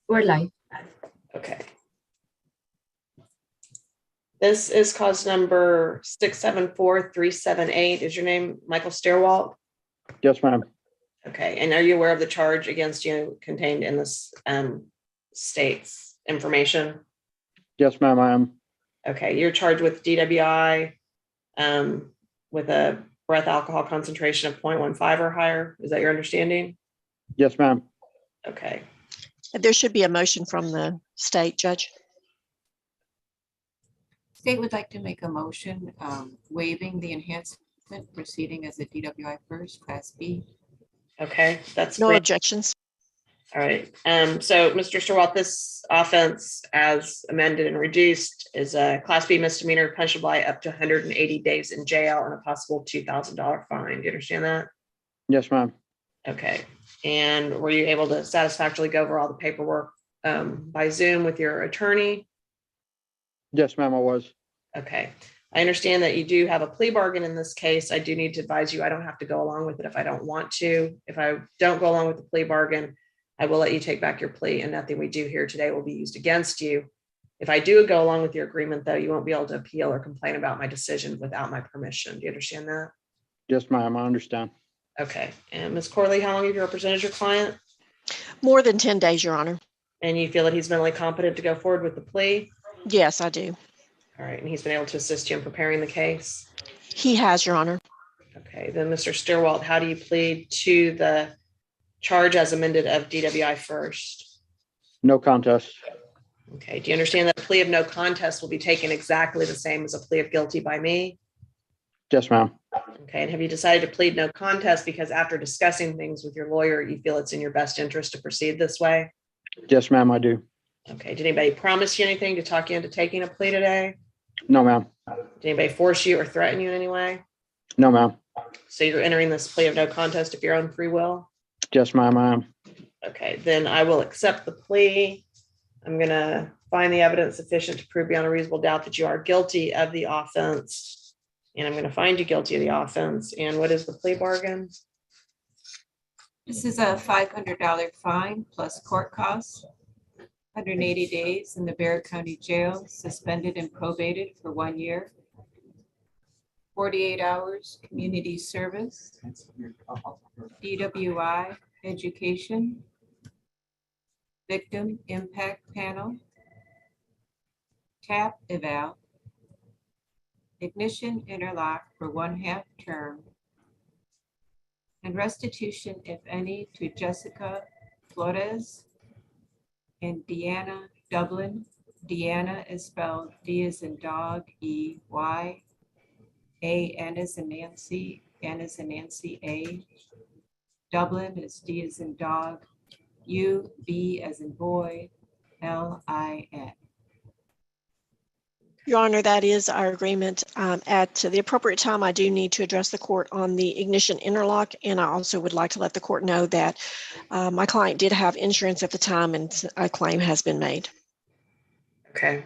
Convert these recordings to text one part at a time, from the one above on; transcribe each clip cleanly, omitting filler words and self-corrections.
We're live. Okay. This is cause number 674-378. Is your name Michael Stairwalt? Yes, ma'am. Okay. And are you aware of the charge against you contained in this state's information? Yes, ma'am, I am. Okay. You're charged with DWI with a breath alcohol concentration of 0.15 or higher. Is that your understanding? Yes, ma'am. Okay. There should be a motion from the state judge. State would like to make a motion waiving the enhancement, proceeding as a DWI first, Class B. Okay. That's No great. objections. All right. So, Mr. Sturwalt, this offense, as amended and reduced, is a Class B misdemeanor, punishable by up to 180 days in jail and a possible $2,000 fine. Do you understand that? Yes, ma'am. Okay. And were you able to satisfactorily go over all the paperwork by Zoom with your attorney? Yes, ma'am, I was. Okay. I understand that you do have a plea bargain in this case. I do need to advise you, I don't have to go along with it if I don't want to. If I don't go along with the plea bargain, I will let you take back your plea, and nothing we do here today will be used against you. If I do go along with your agreement, though, you won't be able to appeal or complain about my decision without my permission. Do you understand that? Yes, ma'am, I understand. Okay. And Ms. Corley, how long have you represented your client? More than 10 days, Your Honor. And you feel that he's mentally competent to go forward with the plea? Yes, I do. All right. And he's been able to assist you in preparing the case? He has, Your Honor. Okay. Then, Mr. Sturwalt, how do you plead to the charge as amended of DWI first? No contest. Okay. Do you understand that a plea of no contest will be taken exactly the same as a plea of guilty by me? Yes, ma'am. Okay. And have you decided to plead no contest because after discussing things with your lawyer, you feel it's in your best interest to proceed this way? Yes, ma'am, I do. Okay. Did anybody promise you anything to talk you into taking a plea today? No, ma'am. Did anybody force you or threaten you in any way? No, ma'am. So you're entering this plea of no contest of your own free will? Yes, ma'am, I am. Okay, then I will accept the plea. I'm going to find the evidence sufficient to prove beyond a reasonable doubt that you are guilty of the offense. And I'm going to find you guilty of the offense. And what is the plea bargain? This is a $500 fine plus court costs, 180 days in the Bexar County Jail, suspended and probated for 1 year, 48 hours community service, DWI education, victim impact panel, TAP eval, ignition interlock for 1/2 term, and restitution, if any, to Jessica Flores and Deanna Dublin. Deanna is spelled D as in dog, E-Y, A-N as in Nancy, N as in Nancy, A. Dublin is D as in dog, U-B as in boy, L-I-N. Your Honor, that is our agreement. At the appropriate time, I do need to address the court on the ignition interlock, and I also would like to let the court know that my client did have insurance at the time and a claim has been made. Okay.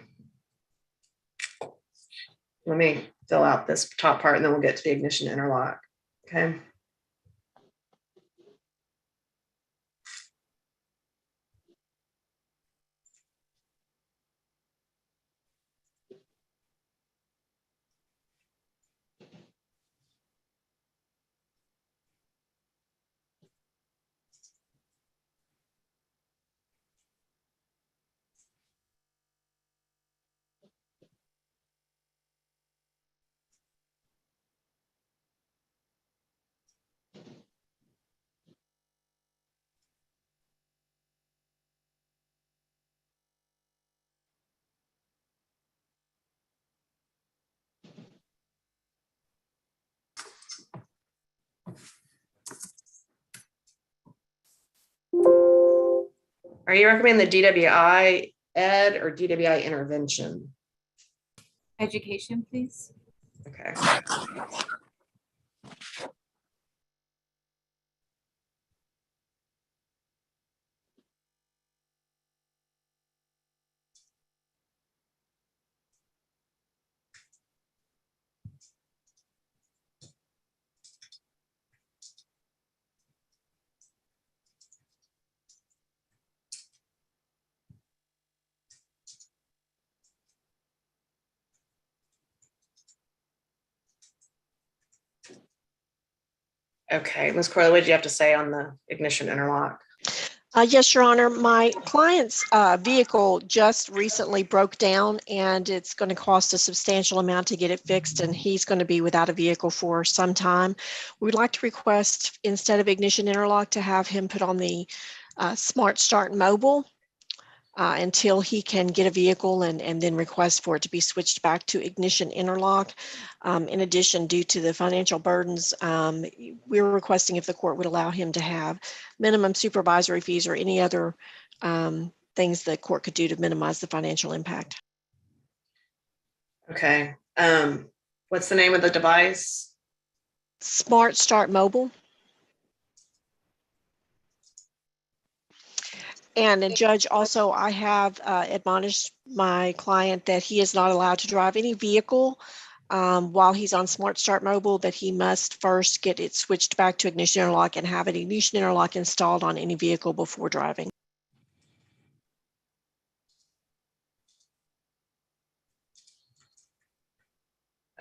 Let me fill out this top part and then we'll get to the ignition interlock. Okay. Are you recommending the DWI ed or DWI intervention? Education, please. Okay. Okay, Ms. Corley, what did you have to say on the ignition interlock? Yes, Your Honor. My client's vehicle just recently broke down, and it's going to cost a substantial amount to get it fixed, and he's going to be without a vehicle for some time. We'd like to request, instead of ignition interlock, to have him put on the Smart Start Mobile until he can get a vehicle, and then request for it to be switched back to ignition interlock. In addition, due to the financial burdens, we're requesting if the court would allow him to have minimum supervisory fees or any other things the court could do to minimize the financial impact. Okay. What's the name of the device? Smart Start Mobile. And the judge, also, I have admonished my client that he is not allowed to drive any vehicle while he's on Smart Start Mobile, that he must first get it switched back to ignition interlock and have an ignition interlock installed on any vehicle before driving.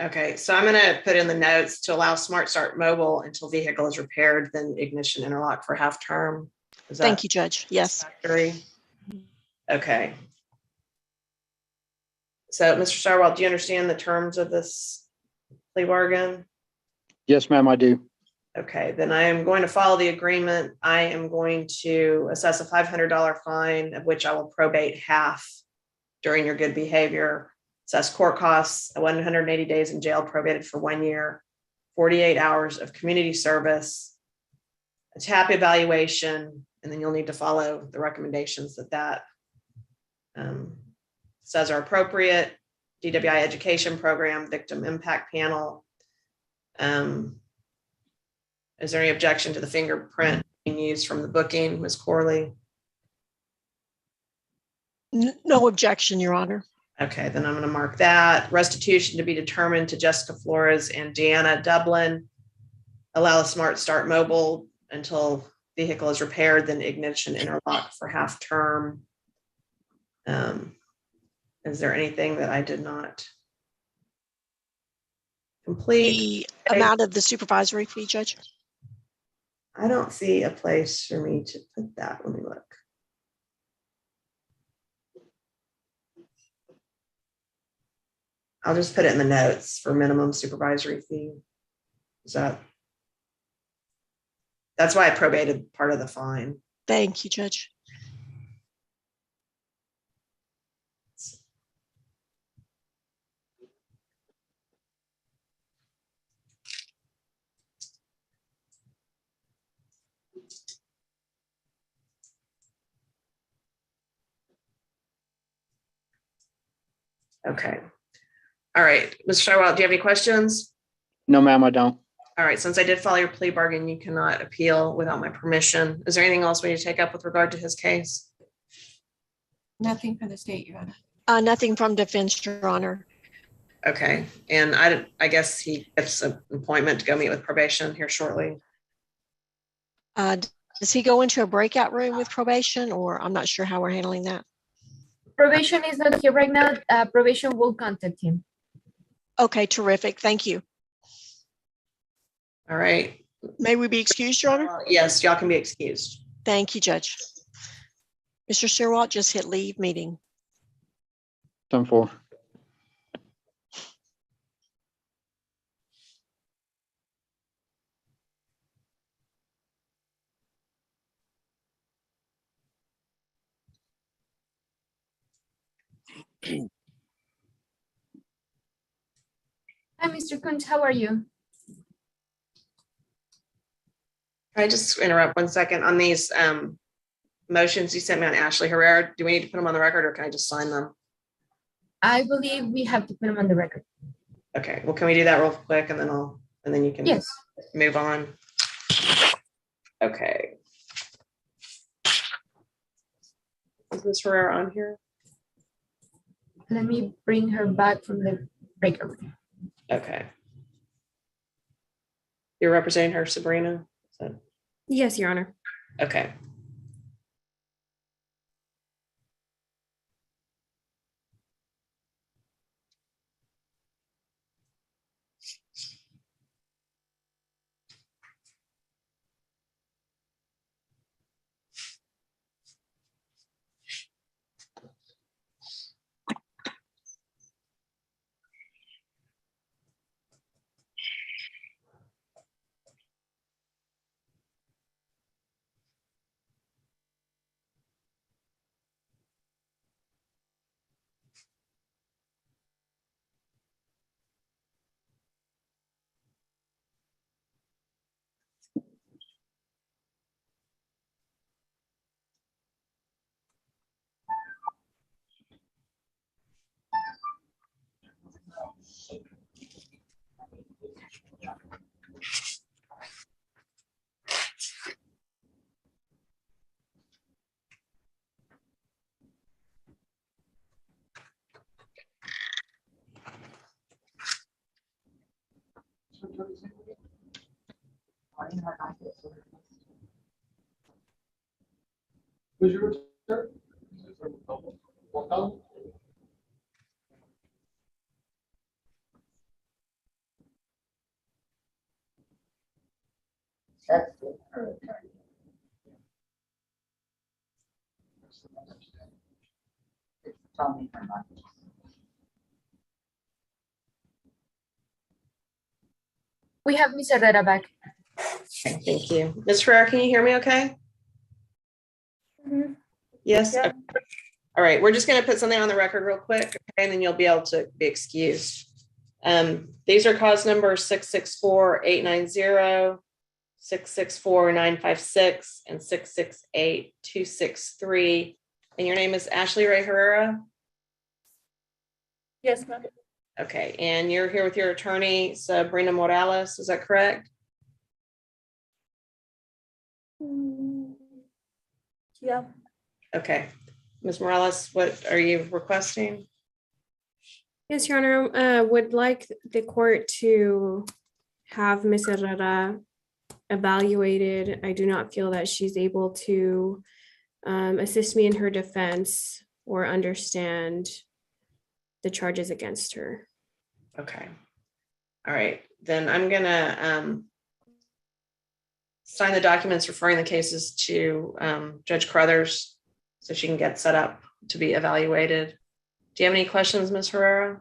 Okay, so I'm gonna put in the notes to allow Smart Start Mobile until vehicle is repaired, then ignition interlock for half term. Is that Thank you, Judge. Yes. satisfactory? Okay. So, Mr. Starwell, do you understand the terms of this plea bargain? Yes, ma'am, I do. Okay, then I am going to follow the agreement. I am going to assess a $500 fine, of which I will probate half during your good behavior. Assess court costs, 180 days in jail, probated for 1 year, 48 hours of community service, a TAP evaluation, and then you'll need to follow the recommendations that says are appropriate. DWI education program, victim impact panel. Is there any objection to the fingerprint being used from the booking, Ms. Corley? No objection, Your Honor. Okay, then I'm going to mark that. Restitution to be determined to Jessica Flores and Deanna Dublin. Allow a Smart Start Mobile until vehicle is repaired, then ignition interlock for half term. Is there anything that I did not complete? The amount of the supervisory fee, Judge? I don't see a place for me to put that. Let me look. I'll just put it in the notes for minimum supervisory fee. That's why I probated part of the fine. Thank you, Judge. Okay. All right, Mr. Shywell, do you have any questions? No, ma'am, I don't. All right, since I did follow your plea bargain, you cannot appeal without my permission. Is there anything else we need to take up with regard to his case? Nothing for the state, Your Honor. Nothing from defense, Your Honor. Okay, and I guess he gets an appointment to go meet with probation here shortly. Does he go into a breakout room with probation, or I'm not sure how we're handling that? Probation is not here right now. Probation will contact him. Okay, terrific. Thank you. All right. May we be excused, Your Honor? Yes, y'all can be excused. Thank you, Judge. Mr. Searwalt, just hit leave meeting. 10-4. Hi, Mr. Kunz, how are you? Can I just interrupt 1 second on these motions you sent me on Ashley Herrera? Do we need to put them on the record or can I just sign them? I believe we have to put him on the record. Okay, well, can we do that real quick and then you can Yes. move on? Okay. Is Ms. Herrera on here? Let me bring her back from the breaker room. Okay. You're representing her, Sabrina? Yes, Your Honor. Okay. We have Ms. Herrera back. Okay, thank you. Ms. Ferrer, can you hear me okay? Yes? Yeah. Okay. All right, we're just going to put something on the record real quick, okay, and then you'll be able to be excused. These are cause numbers 664-890, 664-956, and 668-263. And your name is Ashley Ray Herrera? Yes, ma'am. Okay, and you're here with your attorney, Sabrina Morales, is that correct? Yeah. Okay. Ms. Morales, what are you requesting? Yes, Your Honor, would like the court to have Ms. Herrera evaluated. I do not feel that she's able to assist me in her defense or understand the charges against her. Okay. All right, then I'm gonna sign the documents referring the cases to Judge Crothers so she can get set up to be evaluated. Do you have any questions, Ms. Herrera?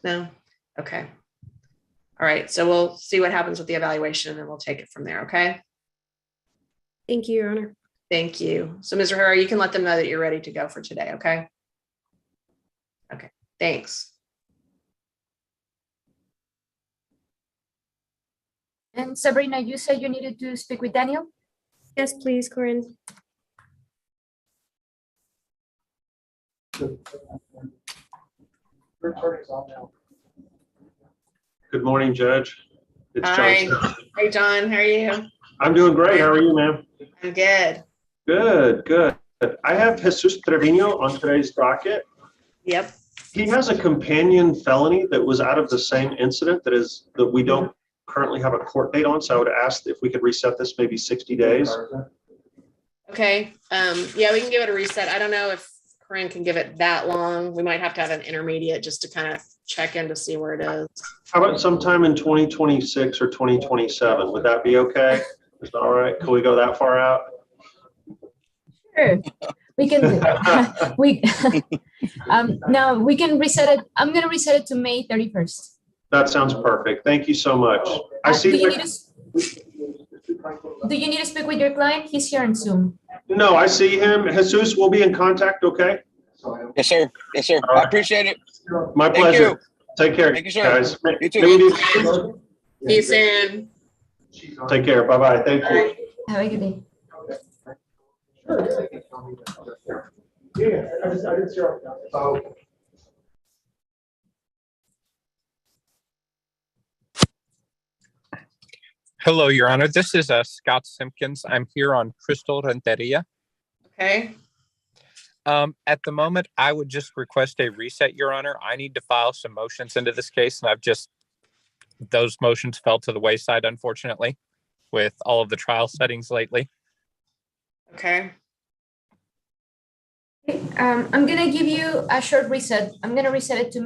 No? Okay. All right, so we'll see what happens with the evaluation and then we'll take it from there, okay? Thank you, Your Honor. Thank you. So Ms. Herrera, you can let them know that you're ready to go for today, okay? Okay, thanks. And Sabrina, you said you needed to speak with Daniel? Yes, please, Corinne. Good morning, Judge. It's Hi. John. Hey, John, how are you? I'm doing great. How are you, ma'am? I'm good. Good, good. I have Jesus Trevino on today's docket. Yep. He has a companion felony that was out of the same incident that we don't currently have a court date on. So I would ask if we could reset this maybe 60 days. Okay. Yeah, we can give it a reset. I don't know if Corinne can give it that long. We might have to have an intermediate just to kind of check in to see where it is. How about sometime in 2026 or 2027? Would that be okay? Is that all right? Can we go that far out? Sure. We can do no, we can reset it. I'm gonna reset it to May 31st. That sounds perfect. Thank you so much. I see. Do you need to speak with your client? He's here on Zoom. No, I see him. Jesus, we'll be in contact, okay? Yes, sir. Yes, sir. All right. I appreciate it. My Thank pleasure. you. Take care, Thank you, sir. guys. You too. Maybe- See you soon. Take care. Bye-bye. Thank you. Have a good day. Hello, Your Honor. This is Scott Simpkins. I'm here on Crystal Renteria. Okay. At the moment, I would just request a reset, Your Honor. I need to file some motions into this case, and those motions fell to the wayside, unfortunately, with all of the trial settings lately. Okay. I'm gonna give you a short reset. I'm gonna reset it to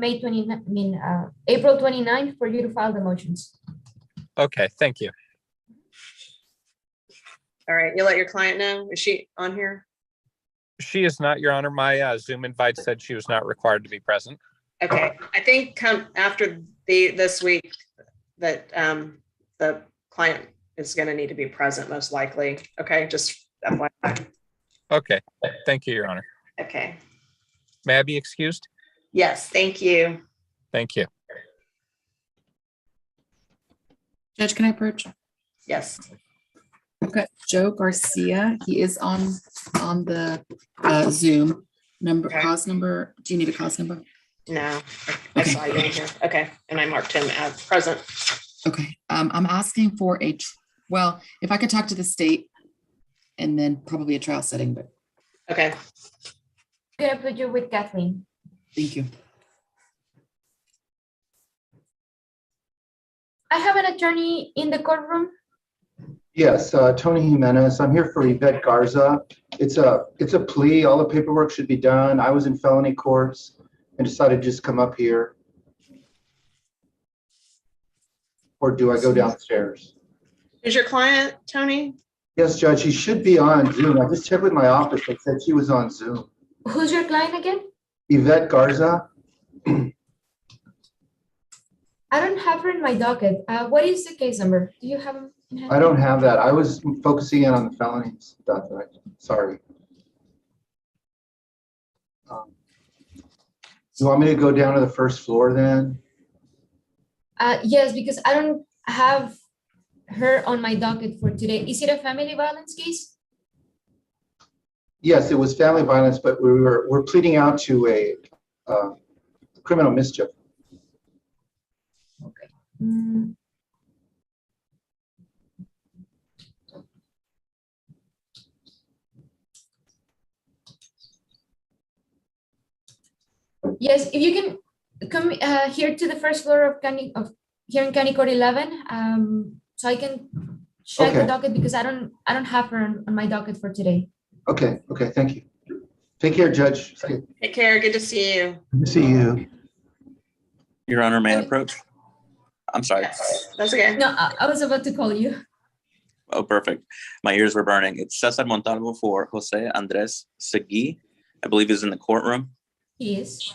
April 29th for you to file the motions. Okay, thank you. All right. You let your client know? Is she on here? She is not, Your Honor. My Zoom invite said she was not required to be present. Okay. I think come after this week that the client is going to need to be present most likely. Okay. Just FYI. Okay, thank you, Your Honor. Okay. May I be excused? Yes. Thank you. Thank you. Judge, can I approach? Yes. Okay, Joe Garcia, he is on the Zoom number, Okay. cause number. Do you need a cause number? No, I saw you in here. Okay. And I marked him as present. Okay, I'm asking for well, if I could talk to the state and then probably a trial setting, but Okay. I'm gonna put you with Kathleen. thank you. I have an attorney in the courtroom. Yes, Tony Jimenez. I'm here for Yvette Garza. It's a plea. All the paperwork should be done. I was in felony courts and decided to just come up here. Or do I go downstairs? Is your client, Tony? Yes, Judge, he should be on Zoom. I just checked with my office. They said she was on Zoom. Who's your client again? Yvette Garza. I don't have her in my docket. What is the case number? Do you have? In hand? I don't have that. I was focusing in on the felonies. That's right. Sorry. You want me to go down to the first floor then? Yes, because I don't have her on my docket for today. Is it a family violence case? Yes, it was family violence, but we're pleading out to a criminal mischief. Okay. Mm. Yes, if you can come here to the first floor of here in County Court 11, so I can check the Okay. docket because I don't have her on my docket for today. Okay, thank you. Take care, Judge. Take care. Good to see you. Good to see you. Your Honor, may I approach? I'm sorry. That's okay. No, I was about to call you. Oh, perfect. My ears were burning. It's Cesar Montalvo for Jose Andres Segui. I believe is in the courtroom. He is.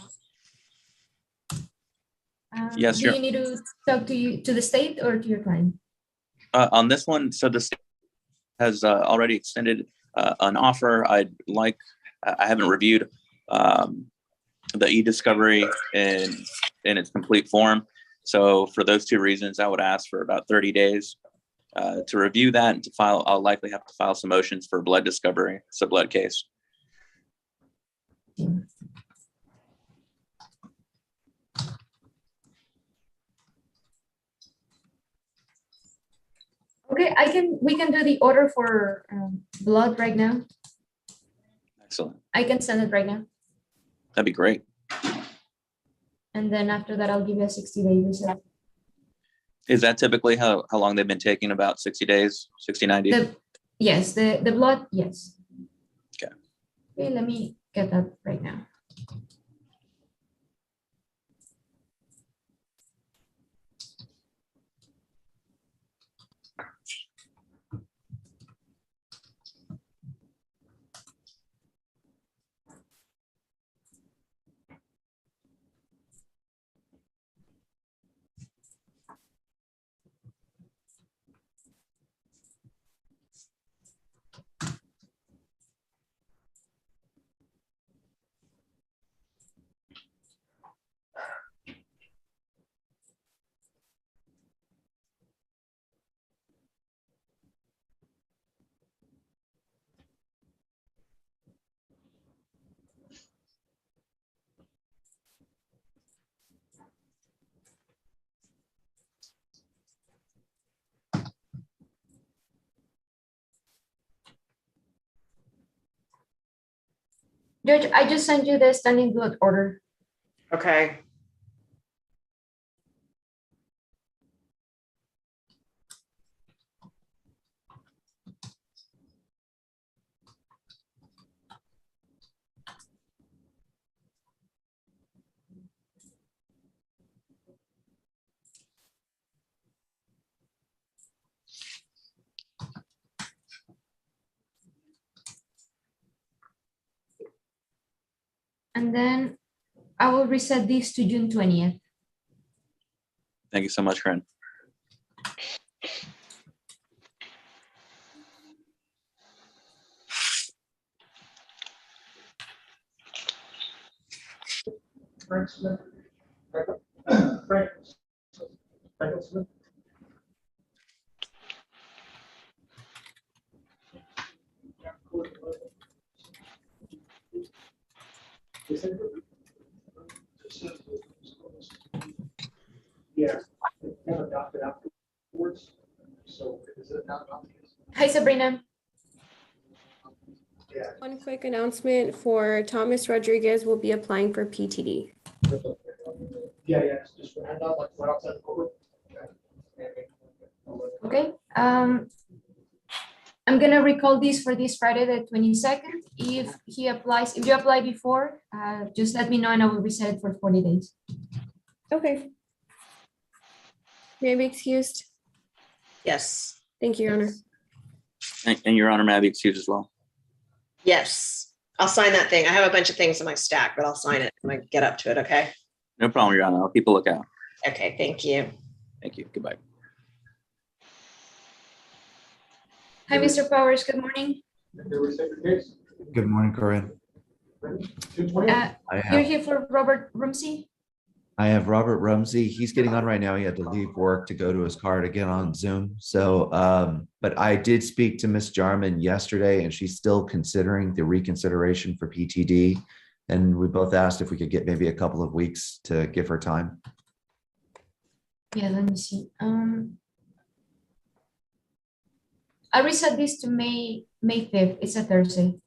Yes, do sure. you need to talk to the state or to your client? On this one, so the state has already extended an offer. I haven't reviewed the e-discovery in its complete form. So for those two reasons, I would ask for about 30 days to review that and to file. I'll likely have to file some motions for blood discovery. It's a blood case. Okay, we can do the order for blood right now. Excellent. I can send it right now. That'd be great. And then after that, I'll give you a 60-day reset. Is that typically how long they've been taking? About 60 days, 60, 90? Yes, the blood, yes. Okay. Okay, let me get that right now. Judge, I just sent you the standing blood order. Okay. And then I will reset this to June 20th. Thank you so much, Corinne. Yeah, have a docket afterwards. So is it not on the case? Hi, Sabrina. Yeah. One quick announcement for Thomas Rodriguez will be applying for PTD. Yeah, it's just hand out like right outside the court. Okay. I'm gonna recall this for this Friday, the 22nd. If you apply before, just let me know and I will reset it for 40 days. Okay. May I be excused? Yes. Thank you, Your Honor. And Your Honor, may I be excused as well? Yes. I'll sign that thing. I have a bunch of things in my stack, but I'll sign it when I get up to it. Okay. No problem, Your Honor. I'll keep a lookout. Okay. Thank you. Thank you. Goodbye. Hi, Mr. Powers. Good morning. Good morning, Corinne. I You're have, here for Robert Rumsey? I have Robert Rumsey. He's getting on right now. He had to leave work to go to his car to get on Zoom. So, but I did speak to Miss Jarman yesterday and she's still considering the reconsideration for PTD. And we both asked if we could get maybe a couple of weeks to give her time. Yeah, let me see. I reset this to May 5th. It's a Thursday.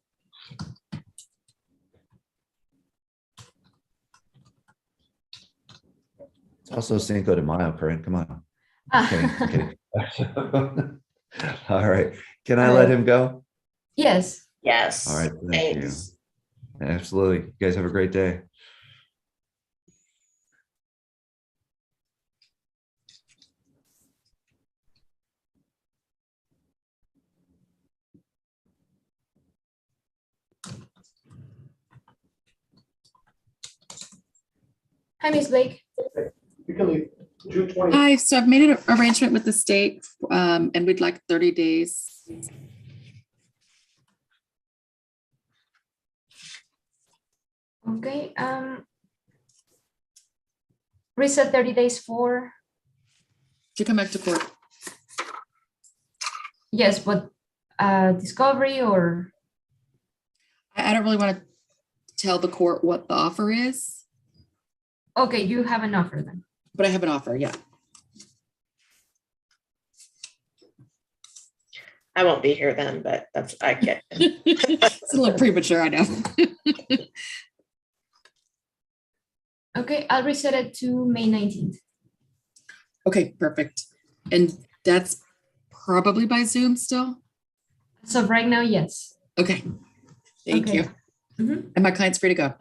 It's also Cinco de Mayo, Corinne. Come on. Kidding. All right. Can I let him go? Yes. Yes. All right. Thank you. Absolutely. You guys have a great day. Hi, Miss Blake. You can leave. June 20th. Hi, so I've made an arrangement with the state and we'd like 30 days. Okay. Reset 30 days for. To come back to court. Yes, but discovery or. I don't really want to tell the court what the offer is. Okay, you have an offer then. But I have an offer, yeah. I won't be here then, but I get it. It's a little premature, I know. Okay, I'll reset it to May 19th. Okay, perfect. And that's probably by Zoom still? So right now, yes. Okay, thank you. Mm-hmm. And my client's free to go?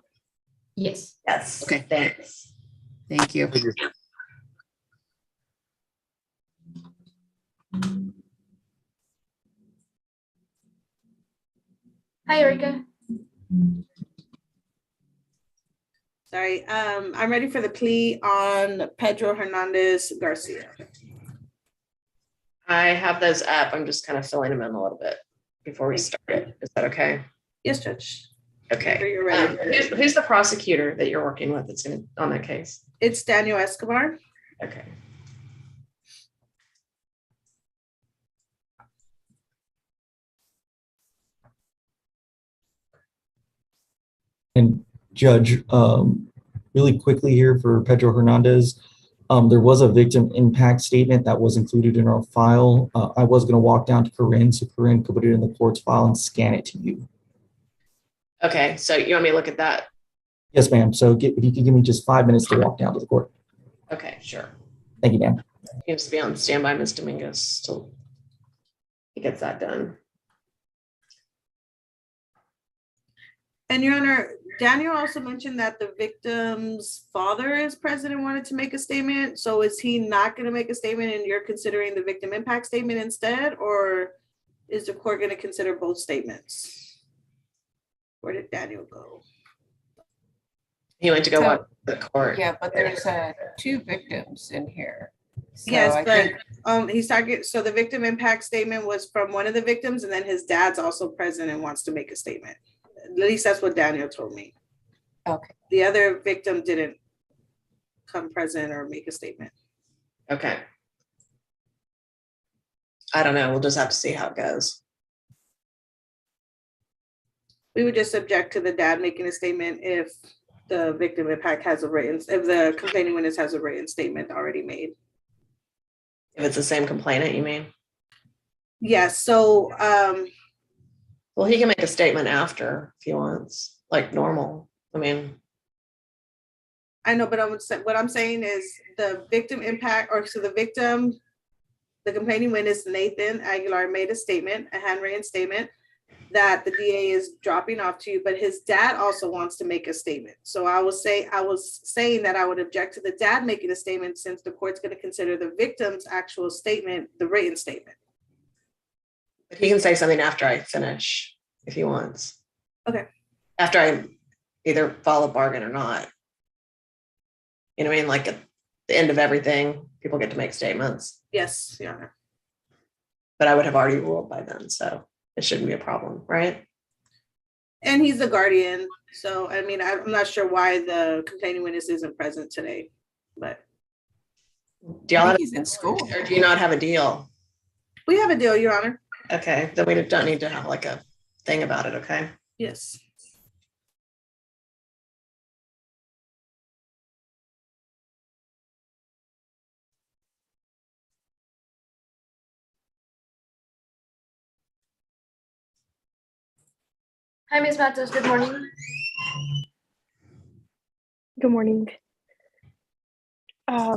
Yes. Yes. Okay. Thanks. Thank you. Hi, Erica. Sorry, I'm ready for the plea on Pedro Hernandez Garcia. I have those up. I'm just kind of filling them in a little bit before we start it. Is that okay? Yes, Judge. Okay. You're ready. Who's the prosecutor that you're working with that's on that case? It's Daniel Escobar. Okay. And Judge, really quickly here for Pedro Hernandez, there was a victim impact statement that was included in our file. I was going to walk down to Corinne so Corinne could put it in the court's file and scan it to you. Okay, so you want me to look at that? Yes, ma'am. So if you could give me just 5 minutes to walk down to the court. Okay, sure. Thank you, ma'am. He needs to be on standby, Ms. Dominguez, till he gets that done. And Your Honor, Daniel also mentioned that the victim's father is present and wanted to make a statement. So is he not going to make a statement and you're considering the victim impact statement instead? Or is the court going to consider both statements? Where did Daniel go? He went to go watch the court. Yeah, but there's two victims in here. So Yes, I but think he's talking, so the victim impact statement was from one of the victims and then his dad's also present and wants to make a statement. At least that's what Daniel told me. Okay. The other victim didn't come present or make a statement. Okay. I don't know. We'll just have to see how it goes. We would just object to the dad making a statement if the victim impact has a written, if the complaining witness has a written statement already made. If it's the same complainant, you mean? Yes, so well, he can make a statement after if he wants, like normal. I mean, I know, but what I'm saying is the victim impact, or so the victim the complaining witness, Nathan Aguilar, made a statement, a handwritten statement, that the DA is dropping off to you, but his dad also wants to make a statement. So I was saying that I would object to the dad making a statement since the court's going to consider the victim's actual statement, the written statement. But he can say something after I finish if he wants. Okay. After I either follow bargain or not. You know what I mean? Like at the end of everything, people get to make statements. Yes, Your Honor. But I would have already ruled by then, so it shouldn't be a problem, right? And he's the guardian. So, I mean, I'm not sure why the complaining witness isn't present today, but. Do y'all have, He's in school. or do you not have a deal? We have a deal, Your Honor. Okay, then we don't need to have like a thing about it, okay? Yes. Hi, Ms. Matos. Good morning. Good morning. Hi,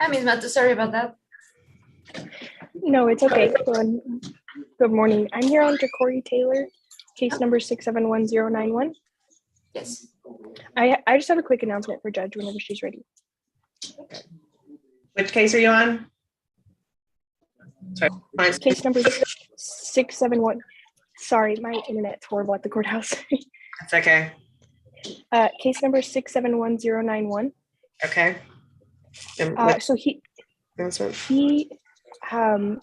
Ms. Matos. Sorry about that. No, it's okay. Good morning. I'm here on to Corey Taylor, case number 6711091. Yes. I just have a quick announcement for Judge whenever she's ready. Which case are you on? Sorry, Case number 671. Sorry, my internet's horrible at the courthouse. That's okay. Case number 6711091. Okay. So he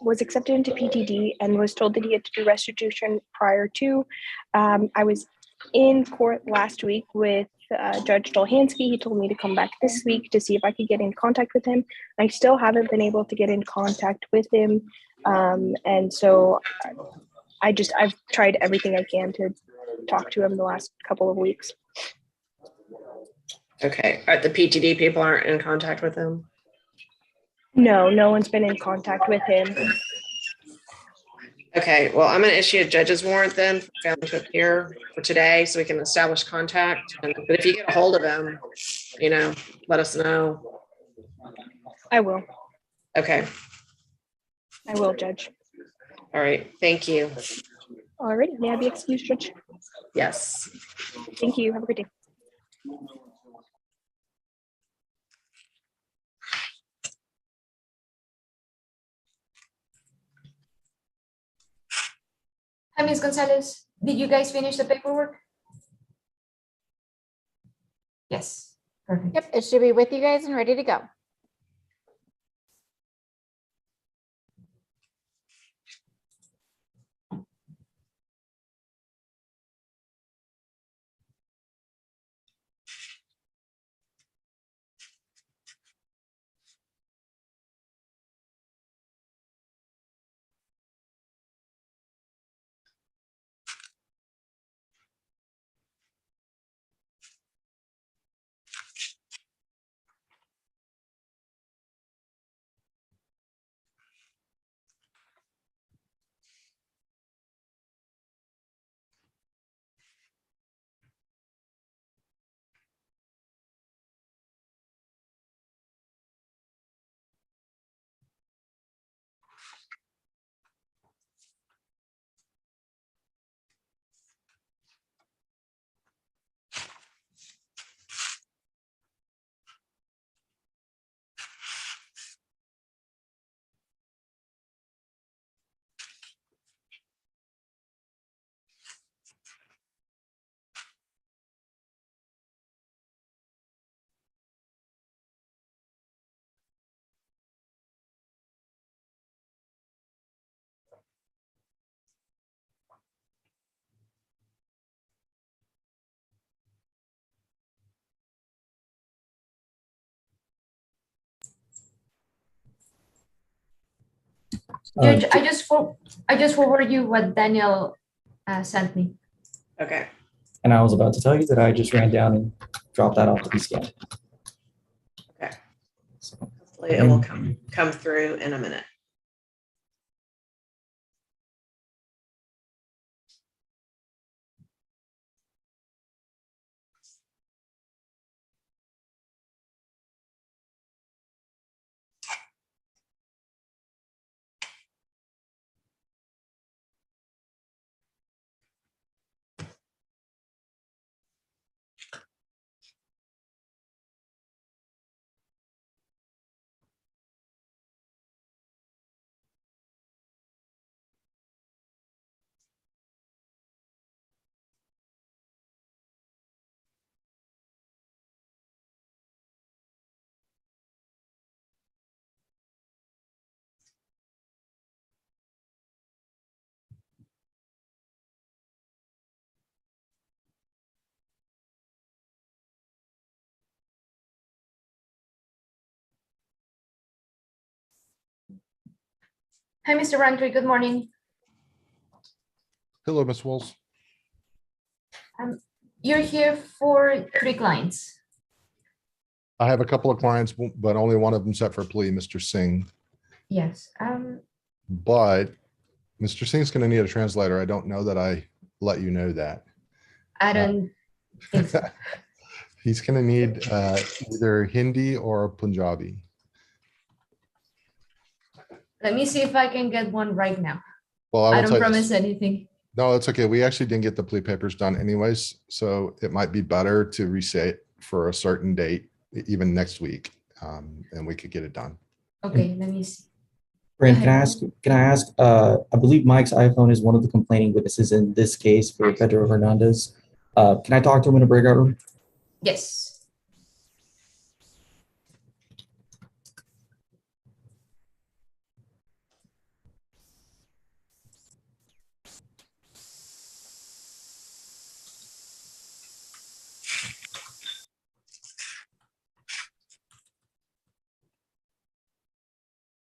was accepted into PTD and was told that he had to do restitution prior to. I was in court last week with Judge Dolhansky. He told me to come back this week to see if I could get in contact with him. I still haven't been able to get in contact with him. And so I've tried everything I can to talk to him the last couple of weeks. Okay. The PTD people aren't in contact with him? No, no one's been in contact with him. Okay, well, I'm going to issue a judge's warrant then for failing to appear for today so we can establish contact. But if you get a hold of him, let us know. I will. Okay. I will, Judge. All right. Thank you. All right. May I be excused, Judge? Yes. Thank you. Have a good day. Hi, Ms. Gonzalez. Did you guys finish the paperwork? Yes. Perfect. Yep, it should be with you guys and ready to go. Judge, I just forwarded you what Daniel sent me. Okay. And I was about to tell you that I just ran down and dropped that off to be scanned. It will come through in a minute. Hi, Mr. Randry. Good morning. Hello, Ms. Walls. You're here for 3 clients. I have a couple of clients, but only one of them set for plea, Mr. Singh. Yes. But Mr. Singh's going to need a translator. I don't know that I let you know that. I don't think so. He's going to need either Hindi or Punjabi. Let me see if I can get one right now. Well, I will don't tell you promise this. anything. No, it's okay. We actually didn't get the plea papers done anyways, so it might be better to reset for a certain date, even next week, and we could get it done. Okay, let me see. Brent, can I ask, I believe Mike's iPhone is one of the complaining witnesses in this case for Pedro Hernandez. Can I talk to him in a breakout room? Yes.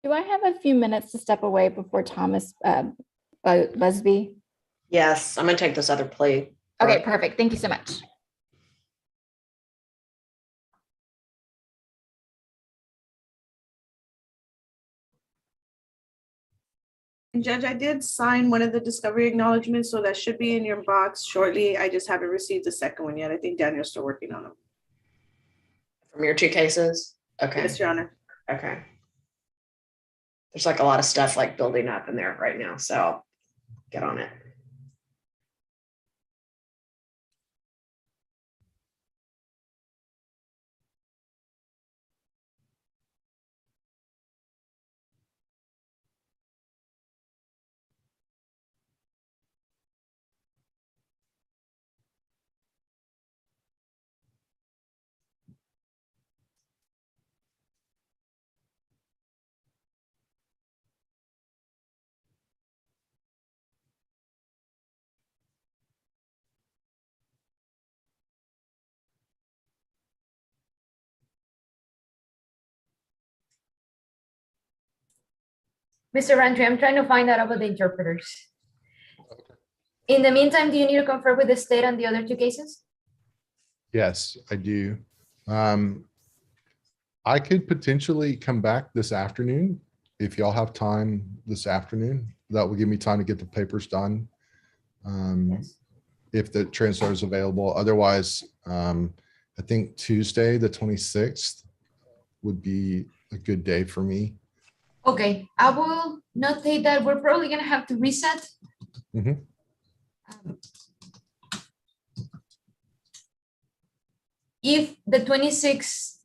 Do I have a few minutes to step away before Thomas Busby? Yes, I'm going to take this other plea. Okay, perfect. Thank you so much. And Judge, I did sign one of the discovery acknowledgements, so that should be in your box shortly. I just haven't received the second one yet. I think Daniel's still working on them. From your 2 cases? Okay. Yes, Your Honor. Okay. There's like a lot of stuff like building up in there right now, so I'll get on it. Mr. Randry, I'm trying to find out about the interpreters. In the meantime, do you need to confer with the state on the other 2 cases? Yes, I do. I could potentially come back this afternoon if y'all have time this afternoon. That will give me time to get the papers done. Yes. If the translator is available. Otherwise, I think Tuesday, the 26th would be a good day for me. Okay, I will notate that we're probably going to have to reset. Mhm. If the 26th,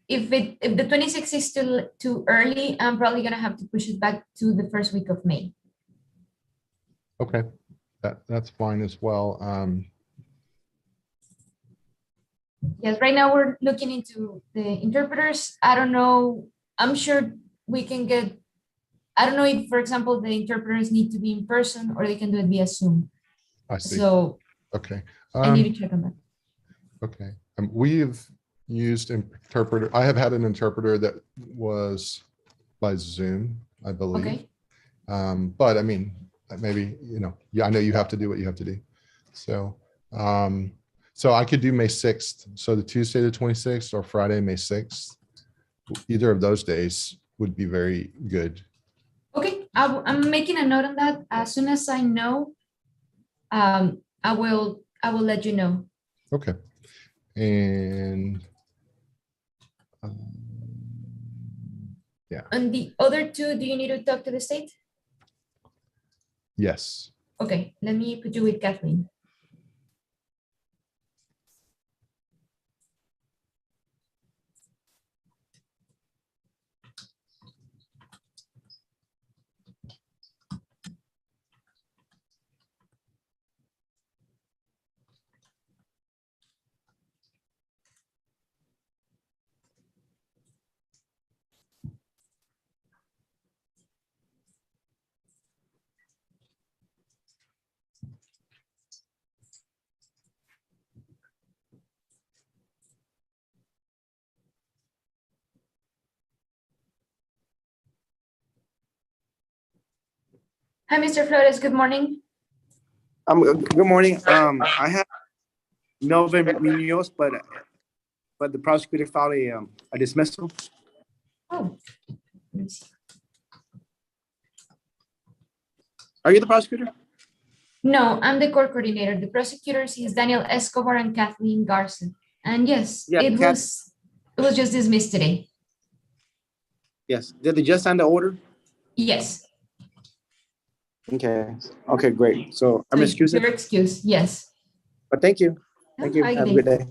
if the 26th is still too early, I'm probably going to have to push it back to the first week of May. Okay, that's fine as well. Yes, right now we're looking into the interpreters. I don't know. I'm sure we can get, I don't know if, for example, the interpreters need to be in person or they can do it via Zoom. I see. So okay. I need to check on that. Okay. We've used interpreter. I have had an interpreter that was by Zoom, I believe. Okay. But I mean, maybe, yeah, I know you have to do what you have to do. So, so I could do May 6th. So the Tuesday, the 26th or Friday, May 6th either of those days would be very good. Okay, I'm making a note on that. As soon as I know, I will let you know. Okay. And yeah, And the other two, do you need to talk to the state? yes. Okay, let me put you with Kathleen. Hi, Mr. Flores, good morning. Good morning. I have Melvin Munoz, but the prosecutor filed a dismissal. Oh, let me see. Are you the prosecutor? No, I'm the court coordinator. The prosecutors is Daniel Escobar and Kathleen Garza. And yes, Yeah, it was just dismissed today. Yes. Did they just sign the order? Yes. Okay. Okay, great. So I'm excused. Your excuse, yes. But thank you. Thank you. Have a good day.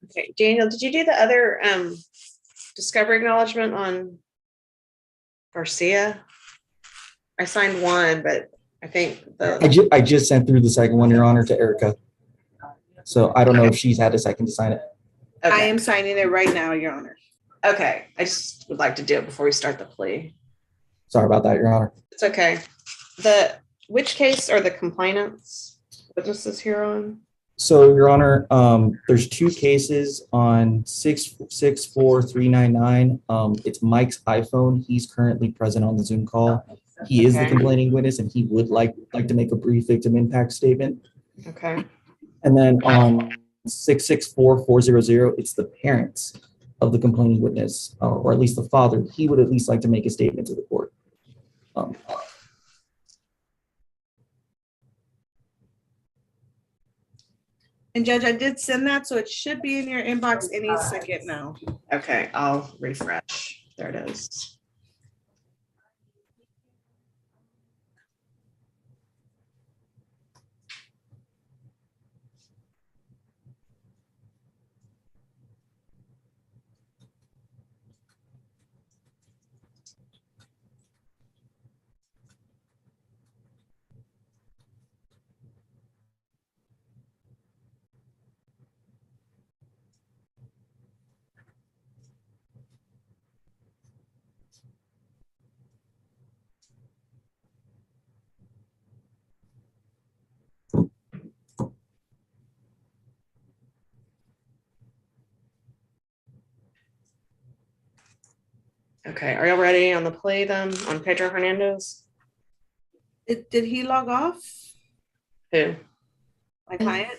Okay, Daniel, did you do the other discovery acknowledgement on Garcia? I signed one, but I think I just sent through the second one, Your Honor, to Erica. So I don't know if she's had a second to sign it. I Okay. am signing it right now, Your Honor. Okay, I just would like to do it before we start the plea. Sorry about that, Your Honor. It's okay. Which case are the complainants witnesses here on? So, Your Honor, there's two cases on 664399. It's Mike's iPhone. He's currently present on the Zoom call. He is the Okay. complaining witness, and he would like to make a brief victim impact statement. Okay. And then on 664400, it's the parents of the complaining witness, or at least the father. He would at least like to make a statement to the court. And Judge, I did send that, so it should be in your inbox any second now. Okay, I'll refresh. There it is. Okay, are y'all ready on the plea then on Pedro Hernandez? Did he log off? Who? My client?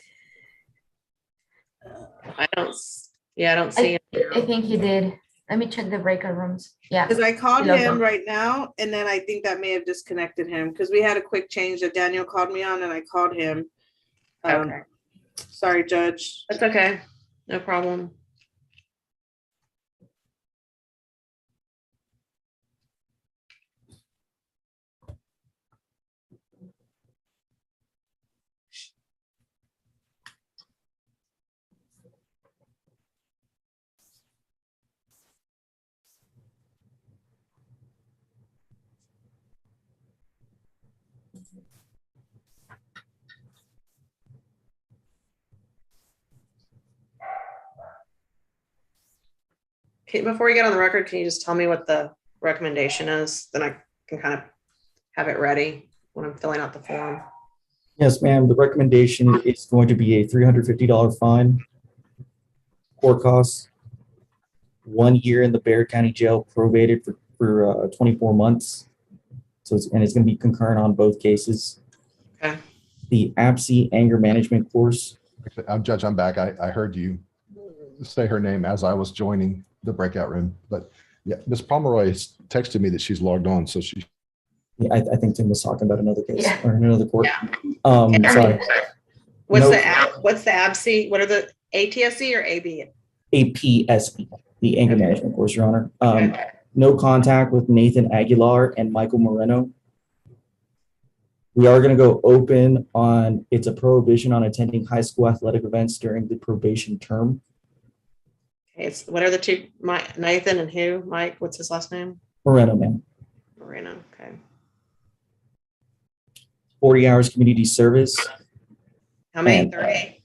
I don't see him. I think he did. Let me check the breakout rooms. Yeah. Because I called He logged him on. right now, and then I think that may have disconnected him because we had a quick change that Daniel called me on, and I called him. Okay. Sorry, Judge. That's okay. No problem. Okay, before we get on the record, can you just tell me what the recommendation is? Then I can kind of have it ready when I'm filling out the form. Yes, ma'am. The recommendation is going to be a $350 fine, court costs, 1 year in the Bexar County Jail, probated for 24 months. So it's going to be concurrent on both cases. Okay. The APSI anger management course. Actually, Judge, I'm back. I heard you say her name as I was joining the breakout room, but yeah, Ms. Pomeroy texted me that she's logged on, so she. Yeah, I think Tim was talking about another case Yeah. or another court. Yeah. Sorry. What's No. the ABSI? What are the ATSC or AB? APSE, the anger management course, Your Honor. No contact with Nathan Aguilar and Michael Moreno. We are going to go open on, it's a prohibition on attending high school athletic events during the probation term. Okay, what are the two? Nathan and who? Mike, what's his last name? Moreno, ma'am. Moreno, okay. 40 hours community service. How many? And 30?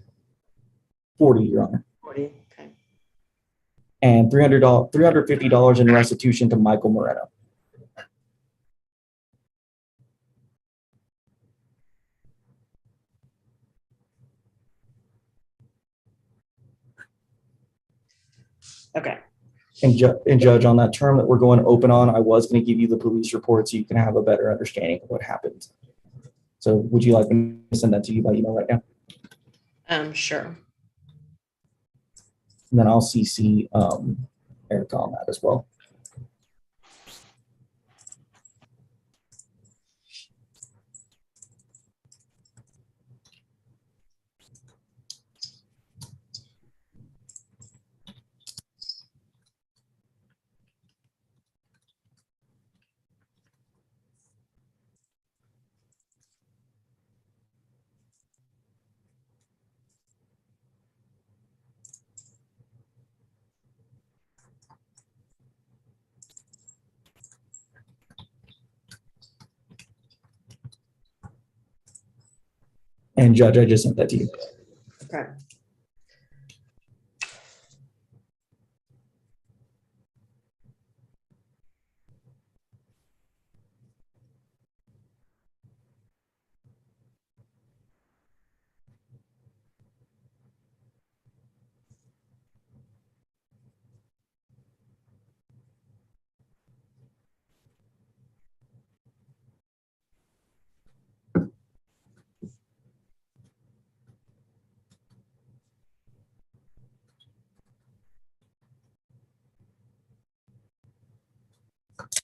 40, Your Honor. 40, okay. And $350 in restitution to Michael Moreno. Okay. And Judge, on that term that we're going open on, I was going to give you the police report so you can have a better understanding of what happened. So would you like me to send that to you by email right now? Sure. And then I'll CC Erica on that as well. And Judge, I just sent that to you. Okay. Okay,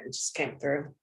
it just came through.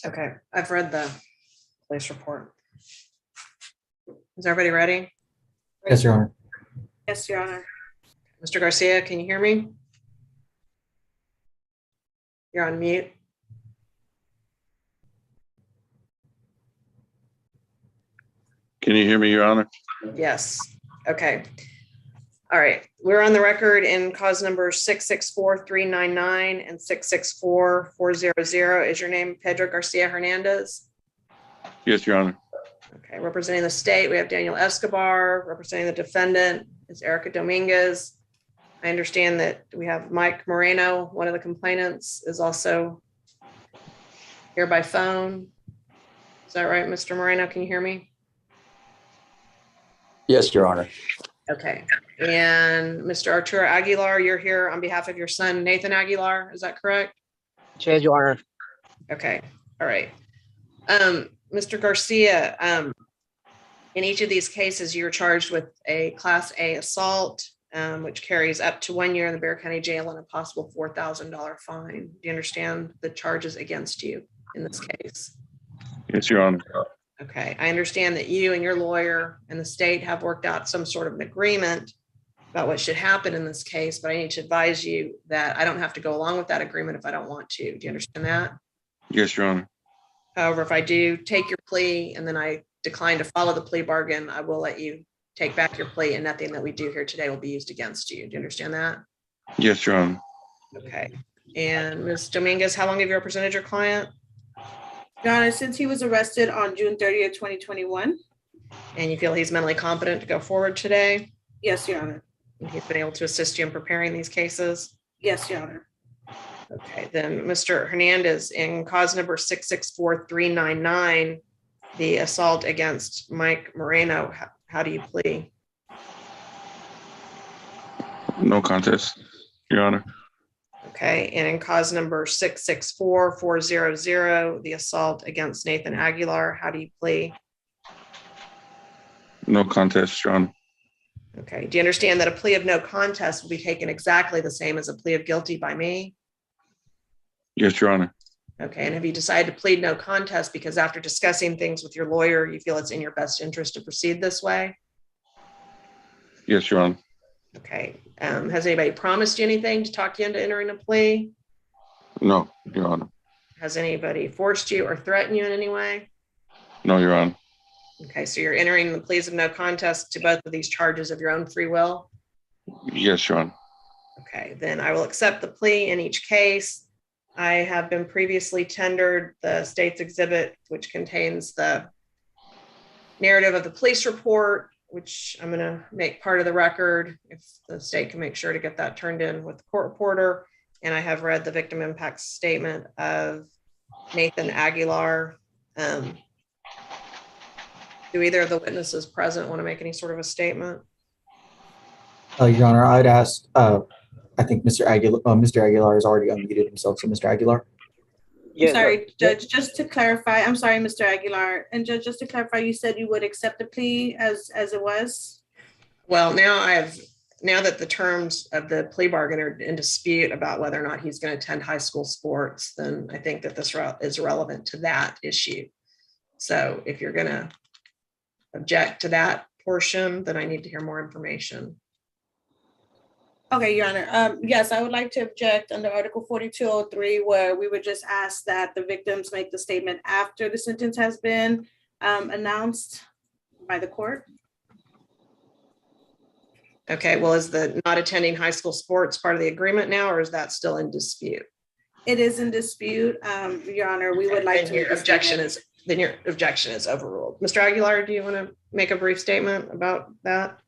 Okay, I've read the police report. Is everybody ready? Yes, Your Honor. Yes, Your Honor. Mr. Garcia, can you hear me? You're on mute. Can you hear me, Your Honor? Yes. Okay. All right. We're on the record in cause number 664399 and 664400. Is your name Pedro Garcia Hernandez? Yes, Your Honor. Okay. Representing the state, we have Daniel Escobar. Representing the defendant is Erica Dominguez. I understand that we have Mike Moreno, one of the complainants, is also here by phone. Is that right, Mr. Moreno? Can you hear me? Yes, Your Honor. Okay. And Mr. Arturo Aguilar, you're here on behalf of your son, Nathan Aguilar. Is that correct? Yes, Your Honor. Okay. All right. Mr. Garcia, in each of these cases, you're charged with a Class A assault, which carries up to 1 year in the Bexar County Jail and a possible $4,000 fine. Do you understand the charges against you in this case? Yes, Your Honor. Okay. I understand that you and your lawyer and the state have worked out some sort of an agreement about what should happen in this case, but I need to advise you that I don't have to go along with that agreement if I don't want to. Do you understand that? Yes, Your Honor. However, if I do take your plea and then I decline to follow the plea bargain, I will let you take back your plea and nothing that we do here today will be used against you. Do you understand that? Yes, Your Honor. Okay. And Ms. Dominguez, how long have you represented your client? Your Honor, since he was arrested on June 30th, 2021. And you feel he's mentally competent to go forward today? Yes, Your Honor. And he's been able to assist you in preparing these cases? Yes, Your Honor. Okay, then Mr. Hernandez, in cause number 664399, the assault against Mike Moreno, how do you plead? No contest, Your Honor. Okay, and in cause number 664400, the assault against Nathan Aguilar, how do you plead? No contest, Your Honor. Okay, do you understand that a plea of no contest will be taken exactly the same as a plea of guilty by me? Yes, Your Honor. Okay, and have you decided to plead no contest because after discussing things with your lawyer, you feel it's in your best interest to proceed this way? Yes, Your Honor. Okay, has anybody promised you anything to talk you into entering a plea? No, Your Honor. Has anybody forced you or threatened you in any way? No, Your Honor. Okay, so you're entering the pleas of no contest to both of these charges of your own free will? Yes, Your Honor. Okay, then I will accept the plea in each case. I have been previously tendered the state's exhibit, which contains the narrative of the police report, which I'm going to make part of the record if the state can make sure to get that turned in with the court reporter. And I have read the victim impact statement of Nathan Aguilar. Do either of the witnesses present want to make any sort of a statement? Your Honor, I'd ask, I think Mr. Aguilar has already unmuted himself. So Mr. Aguilar. I'm sorry, Judge, just to clarify, I'm sorry, Mr. Aguilar. And Judge, just to clarify, you said you would accept the plea as it was? Well, now that the terms of the plea bargain are in dispute about whether or not he's going to attend high school sports, then I think that this is relevant to that issue. So if you're going to object to that portion, then I need to hear more information. Okay, Your Honor. Yes, I would like to object under Article 4203, where we would just ask that the victims make the statement after the sentence has been announced by the court. Okay, well, is the not attending high school sports part of the agreement now, or is that still in dispute? It is in dispute, Your Honor. We would like then to. your objection is overruled. Mr. Aguilar, do you want to make a brief statement about that?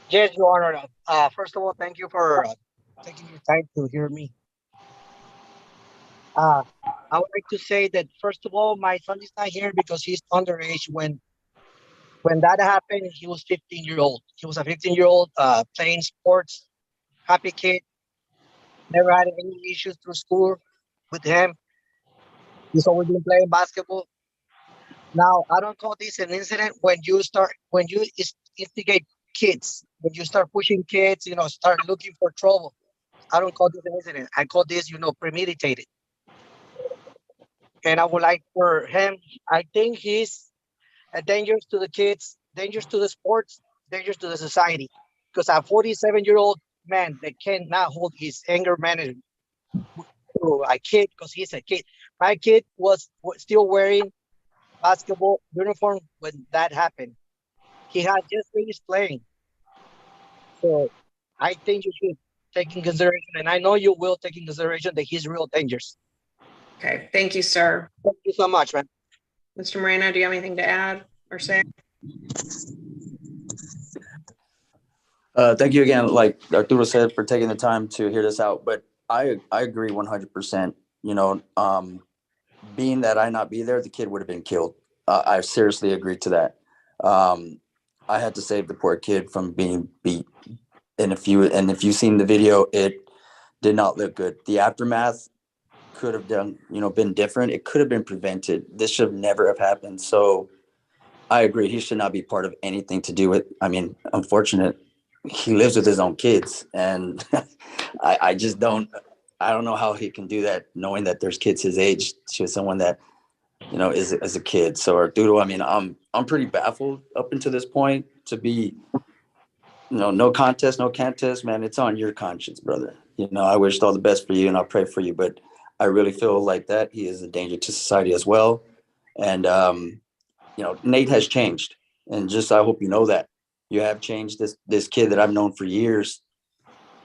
Yes, Your Honor. First of all, thank you for taking your time to hear me. I would like to say that, first of all, my son is not here because he's underage. When that happened, he was 15-year-old. He was a 15-year-old playing sports, happy kid. Never had any issues through school with him. He's always been playing basketball. Now, I don't call this an incident when you instigate kids, when you start pushing kids, start looking for trouble. I don't call this an incident. I call this, premeditated. And I would like for him, I think he's a danger to the kids, dangerous to the sports, dangerous to the society. Because a 47-year-old man that cannot hold his anger management to a kid, because he's a kid. My kid was still wearing basketball uniform when that happened. He had just finished playing. So I think you should take in consideration, and I know you will take in consideration that he's real dangerous. Okay, thank you, sir. Thank you so much, man. Mr. Moreno, do you have anything to add or say? Thank you again, like Arturo said, for taking the time to hear this out. But I agree 100%. You know, being that I not be there, the kid would have been killed. I seriously agree to that. I had to save the poor kid from being beat. And if you've seen the video, it did not look good. The aftermath could have been different. It could have been prevented. This should never have happened. So I agree. He should not be part of anything to do with, unfortunate. He lives with his own kids, and I don't know how he can do that, knowing that there's kids his age to someone that, is a kid. So Arturo, I'm pretty baffled up until this point to be, no contest, no contest, man. It's on your conscience, brother. I wish all the best for you, and I'll pray for you, but I really feel like that he is a danger to society as well. And, Nate has changed, and I hope you know that. You have changed this kid that I've known for years,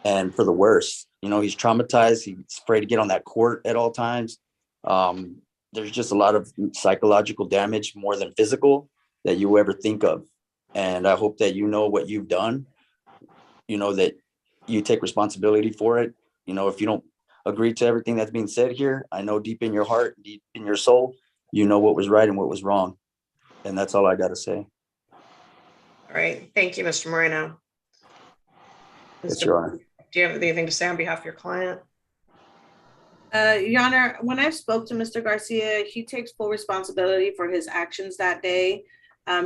and for the worse. He's traumatized. He's afraid to get on that court at all times. There's just a lot of psychological damage, more than physical, that you ever think of. And I hope that you know what you've done, that you take responsibility for it. If you don't agree to everything that's being said here, I know deep in your heart, deep in your soul, what was right and what was wrong. And that's all I got to say. All right. Thank you, Mr. Moreno. Yes, Your Honor. Do you have anything to say on behalf of your client? Your Honor, when I spoke to Mr. Garcia, he takes full responsibility for his actions that day.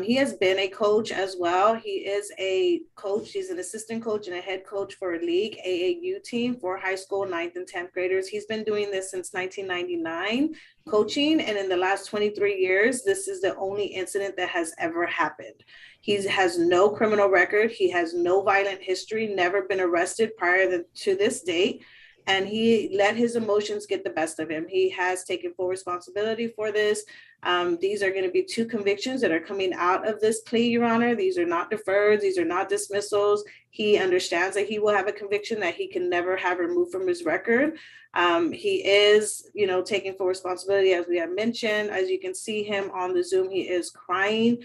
He has been a coach as well. He is a coach. He's an assistant coach and a head coach for a league AAU team for high school 9th and 10th graders. He's been doing this since 1999, coaching. And in the last 23 years, this is the only incident that has ever happened. He has no criminal record. He has no violent history, never been arrested prior to this date. And he let his emotions get the best of him. He has taken full responsibility for this. These are going to be 2 convictions that are coming out of this plea, Your Honor. These are not deferred. These are not dismissals. He understands that he will have a conviction that he can never have removed from his record. He is, taking full responsibility, as we have mentioned. As you can see him on the Zoom, he is crying.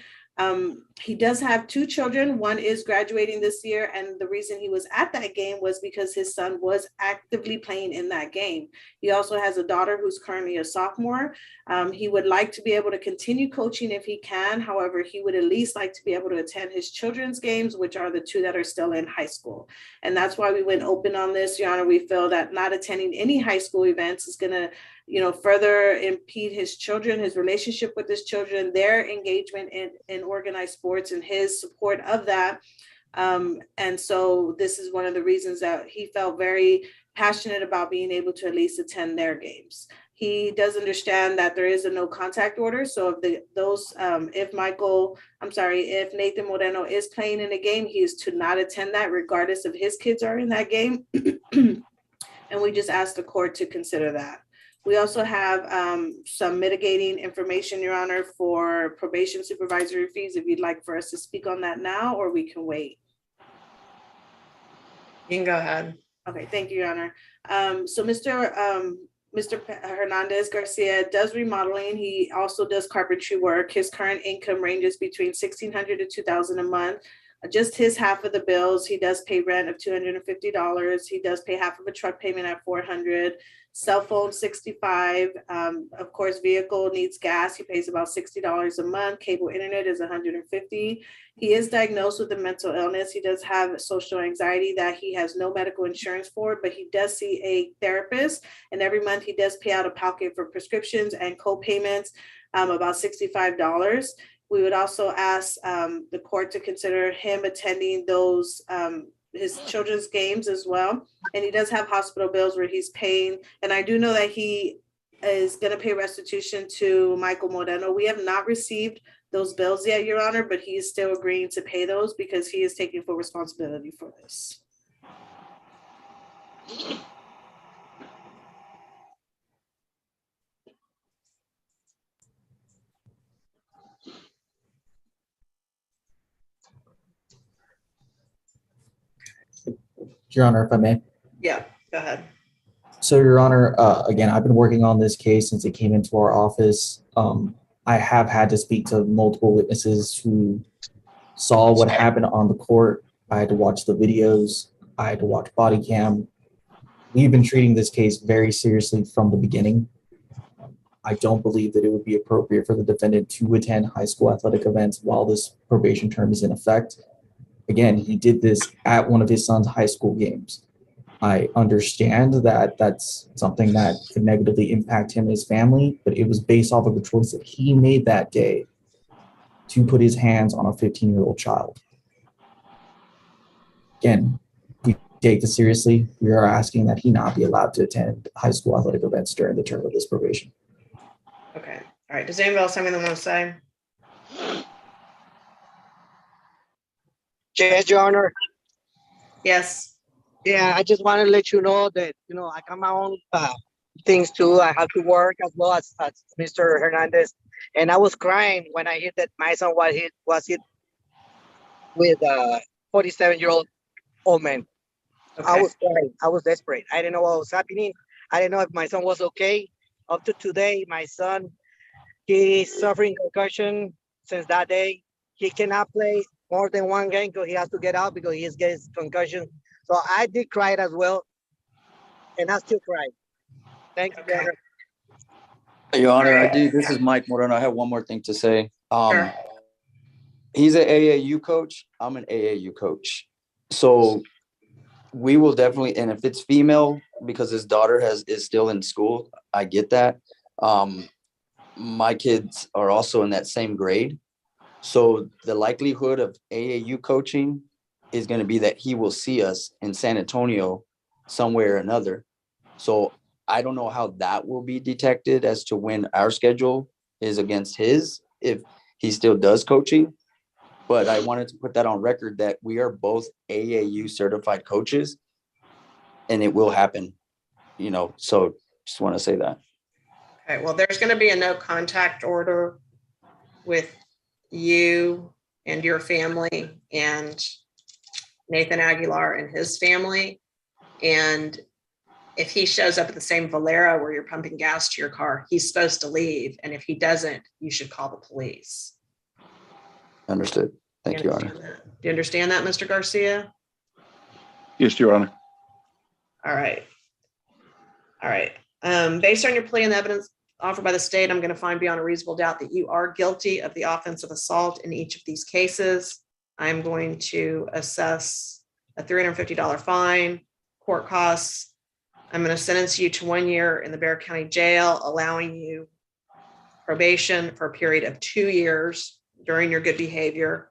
He does have 2 children. One is graduating this year. And the reason he was at that game was because his son was actively playing in that game. He also has a daughter who's currently a sophomore. He would like to be able to continue coaching if he can. However, he would at least like to be able to attend his children's games, which are the 2 that are still in high school. And that's why we went open on this, Your Honor. We feel that not attending any high school events is going to further impede his children, his relationship with his children, their engagement in organized sports and his support of that. And so this is one of the reasons that he felt very passionate about being able to at least attend their games. He does understand that there is a no contact order. So if Nathan Moreno is playing in a game, he is to not attend that regardless if his kids are in that game. And we just asked the court to consider that. We also have some mitigating information, Your Honor, for probation supervisory fees, if you'd like for us to speak on that now, or we can wait. You can go ahead. Okay, thank you, Your Honor. So Mr. Hernandez Garcia does remodeling. He also does carpentry work. His current income ranges between $1,600 to $2,000 a month. Just his half of the bills. He does pay rent of $250. He does pay half of a truck payment at $400. Cell phone $65. Of course, vehicle needs gas. He pays about $60 a month. Cable internet is $150. He is diagnosed with a mental illness. He does have social anxiety that he has no medical insurance for, but he does see a therapist. And every month he does pay out of pocket for prescriptions and co-payments, about $65. We would also ask the court to consider him attending those his children's games as well. And he does have hospital bills where he's paying. And I do know that he is gonna pay restitution to Michael Moreno. We have not received those bills yet, Your Honor, but he is still agreeing to pay those because he is taking full responsibility for this. Your Honor, if I may. Yeah, go ahead. So, Your Honor, again, I've been working on this case since it came into our office. I have had to speak to multiple witnesses who saw what happened on the court. I had to watch the videos. I had to watch body cam. We've been treating this case very seriously from the beginning. I don't believe that it would be appropriate for the defendant to attend high school athletic events while this probation term is in effect. Again, he did this at one of his son's high school games. I understand that that's something that could negatively impact him and his family, but it was based off of the choice that he made that day to put his hands on a 15-year-old child. Again, we take this seriously. We are asking that he not be allowed to attend high school athletic events during the term of this probation. Okay. All right. Does anybody else have anything they want to say? Yes, Your Honor. Yes. Yeah, I just want to let you know that, I got my own things too. I have to work as well as Mr. Hernandez. And I was crying when I heard that my son was hit with a 47-year-old old man. Okay. I was crying. I was desperate. I didn't know what was happening. I didn't know if my son was okay. Up to today, my son, he's suffering concussion since that day. He cannot play more than one game because he has to get out because he is getting concussion. So I did cry as well, and I still cry. Thank you, Your Honor. Your Honor, I do. This is Mike Moreno. I have one more thing to say. Sure. He's an AAU coach. I'm an AAU coach. So we will definitely, and if it's female, because his daughter is still in school, I get that. My kids are also in that same grade. So the likelihood of AAU coaching is going to be that he will see us in San Antonio somewhere or another. So I don't know how that will be detected as to when our schedule is against his, if he still does coaching. But I wanted to put that on record that we are both AAU certified coaches and it will happen, so just want to say that. Okay. Well, there's going to be a no contact order with you and your family and Nathan Aguilar and his family. And if he shows up at the same Valero where you're pumping gas to your car, he's supposed to leave. And if he doesn't, you should call the police. Understood. Thank you, Your Honor. Do you understand that, Mr. Garcia? Yes, Your Honor. All right. All right. Based on your plea and the evidence offered by the state, I'm going to find beyond a reasonable doubt that you are guilty of the offense of assault in each of these cases. I'm going to assess a $350 fine, court costs. I'm going to sentence you to 1 year in the Bexar County Jail, allowing you probation for a period of 2 years during your good behavior.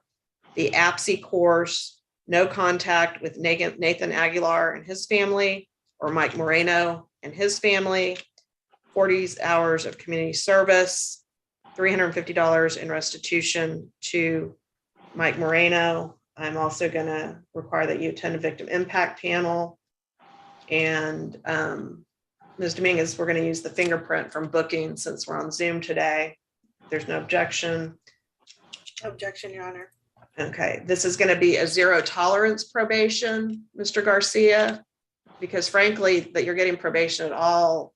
The APSE course, no contact with Nathan Aguilar and his family, or Mike Moreno and his family, 40 hours of community service, $350 in restitution to Mike Moreno. I'm also going to require that you attend a victim impact panel. And Ms. Dominguez, we're going to use the fingerprint from booking since we're on Zoom today. There's no objection. Objection, Your Honor. Okay, this is going to be a zero tolerance probation, Mr. Garcia, because frankly, that you're getting probation at all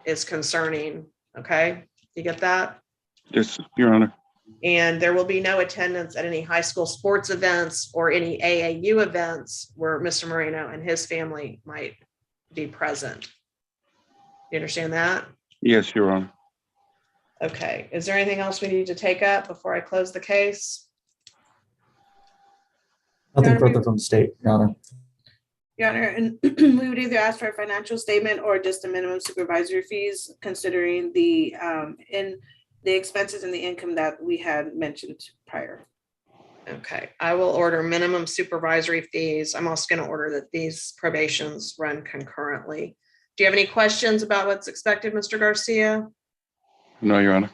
is concerning. Okay, you get that? Yes, Your Honor. And there will be no attendance at any high school sports events or any AAU events where Mr. Moreno and his family might be present. You understand that? Yes, Your Honor. Okay, is there anything else we need to take up before I close the case? Nothing further from the state, Your Honor. Your Honor, and we would either ask for a financial statement or just a minimum supervisory fees, considering the expenses and the income that we had mentioned prior. Okay, I will order minimum supervisory fees. I'm also going to order that these probations run concurrently. Do you have any questions about what's expected, Mr. Garcia? No, Your Honor.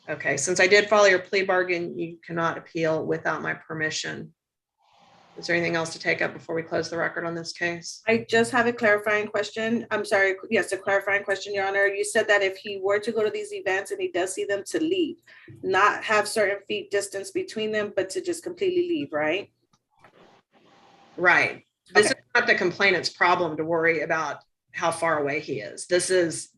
Okay, since I did follow your plea bargain, you cannot appeal without my permission. Is there anything else to take up before we close the record on this case? I just have a clarifying question. I'm sorry. Yes, a clarifying question, Your Honor. You said that if he were to go to these events and he does see them, to leave, not have certain feet distance between them, but to just completely leave, right? Right. This is not the complainant's problem to worry about how far away he is.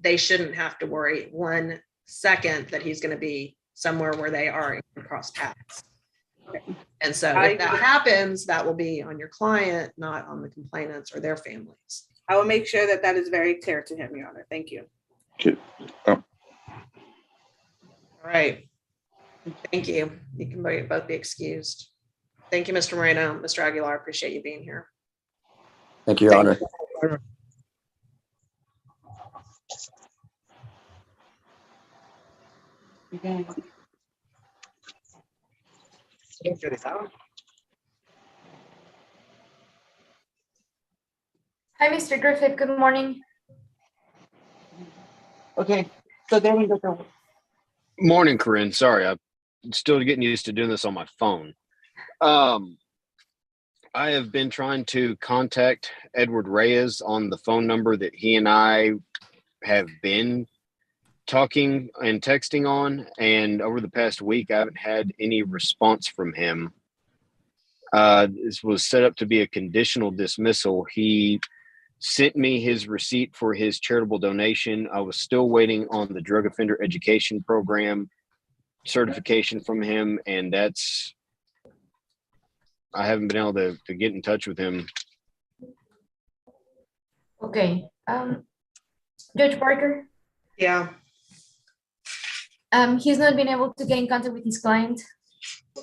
They shouldn't have to worry 1 second that he's going to be somewhere where they are in cross paths. And so if that happens, that will be on your client, not on the complainants or their families. I will make sure that that is very clear to him, Your Honor. Thank you. Okay. All right. Thank you. You can both be excused. Thank you, Mr. Moreno. Mr. Aguilar, appreciate you being here. Thank you, Your Honor. Hi, Mr. Griffith. Good morning. Okay, so then we go. Morning, Corinne. Sorry, I'm still getting used to doing this on my phone. I have been trying to contact Edward Reyes on the phone number that he and I have been talking and texting on, and over the past week, I haven't had any response from him. This was set up to be a conditional dismissal. He sent me his receipt for his charitable donation. I was still waiting on the drug offender education program certification from him, and I haven't been able to get in touch with him. Okay. Judge Parker? Yeah. He's not been able to get in contact with his client,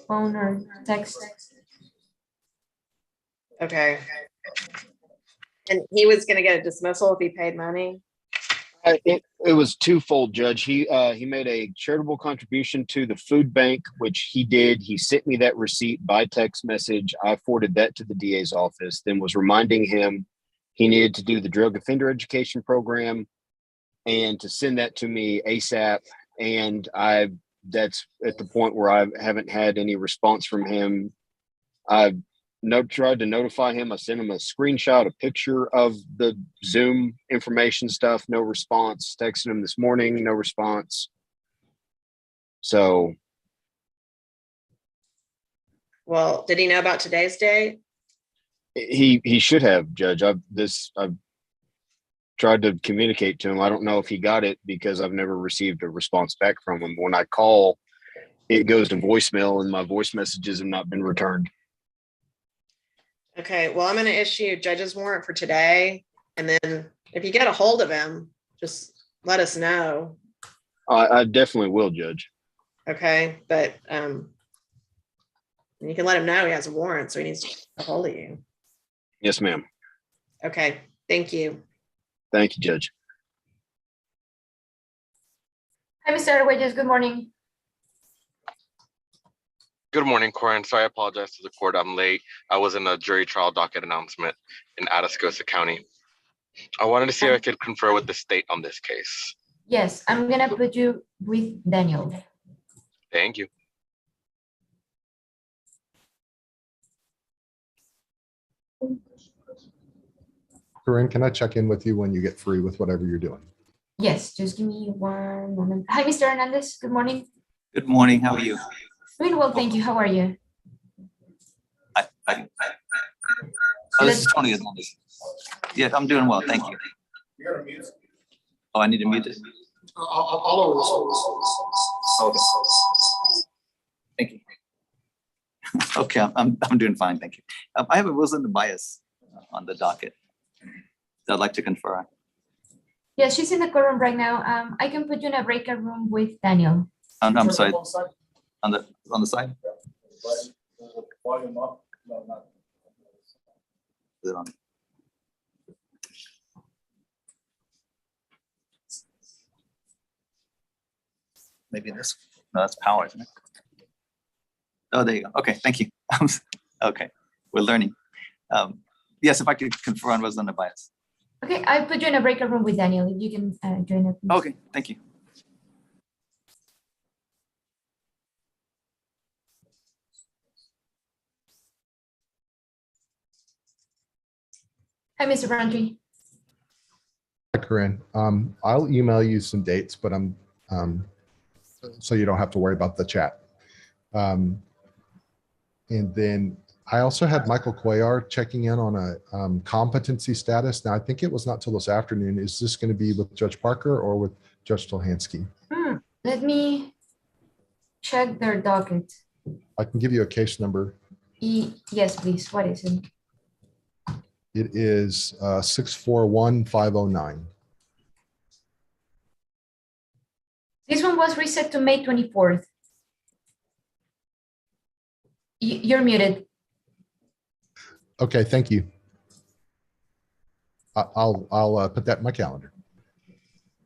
phone or text. Okay. And he was going to get a dismissal if he paid money? It was twofold, Judge. He made a charitable contribution to the food bank, which he did. He sent me that receipt by text message. I forwarded that to the DA's office, then was reminding him he needed to do the drug offender education program and to send that to me ASAP. And that's at the point where I haven't had any response from him. I've tried to notify him. I sent him a screenshot, a picture of the Zoom information stuff, no response. Texted him this morning, no response. So. Well, did he know about today's date? He should have, Judge. I've tried to communicate to him. I don't know if he got it because I've never received a response back from him. When I call, it goes to voicemail and my voice messages have not been returned. Okay, well, I'm going to issue a judge's warrant for today. And then if you get a hold of him, just let us know. I definitely will, Judge. Okay, but you can let him know he has a warrant, so he needs to get a hold of you. Yes, ma'am. Okay, thank you. Thank you, Judge. Hi, Mr. Arguelles. Good morning. Good morning, Corinne. Sorry, I apologize to the court. I'm late. I was in a jury trial docket announcement in Atascosa County. I wanted to see if I could confer with the state on this case. Yes, I'm going to put you with Daniel. Thank you. Corinne, can I check in with you when you get free with whatever you're doing? Yes, just give me one moment. Hi, Mr. Hernandez. Good morning. Good morning. How are you? Doing well, thank you. How are you? Oh, this is Tony Hernandez. Yeah, I'm doing well. Thank you. You gotta mute. Oh, I need to mute this? All over Okay. Thank you. Okay, I'm doing fine. Thank you. I have a Wilson bias on the docket that I'd like to confer. Yeah, she's in the courtroom right now. I can put you in a breakout room with Daniel. I'm sorry. On the side? Volume up. No, not. Is it on? Maybe this. No, that's power, isn't it? Oh, there you go. Okay, thank you. Okay, we're learning. Yes, if I could confer on Rosalind bias. Okay, I put you in a breakout room with Daniel. If you can join up. please. Okay, thank you. Hi, Mr. Browntree. Hi, Corinne. I'll email you some dates, but so you don't have to worry about the chat. And then I also had Michael Cuellar checking in on a competency status. Now, I think it was not till this afternoon. Is this going to be with Judge Parker or with Judge Stolhansky? Let me check their docket. I can give you a case number. Yes, please. What is it? It is 641509. This one was reset to May 24th. You're muted. Okay, thank you. I'll put that in my calendar.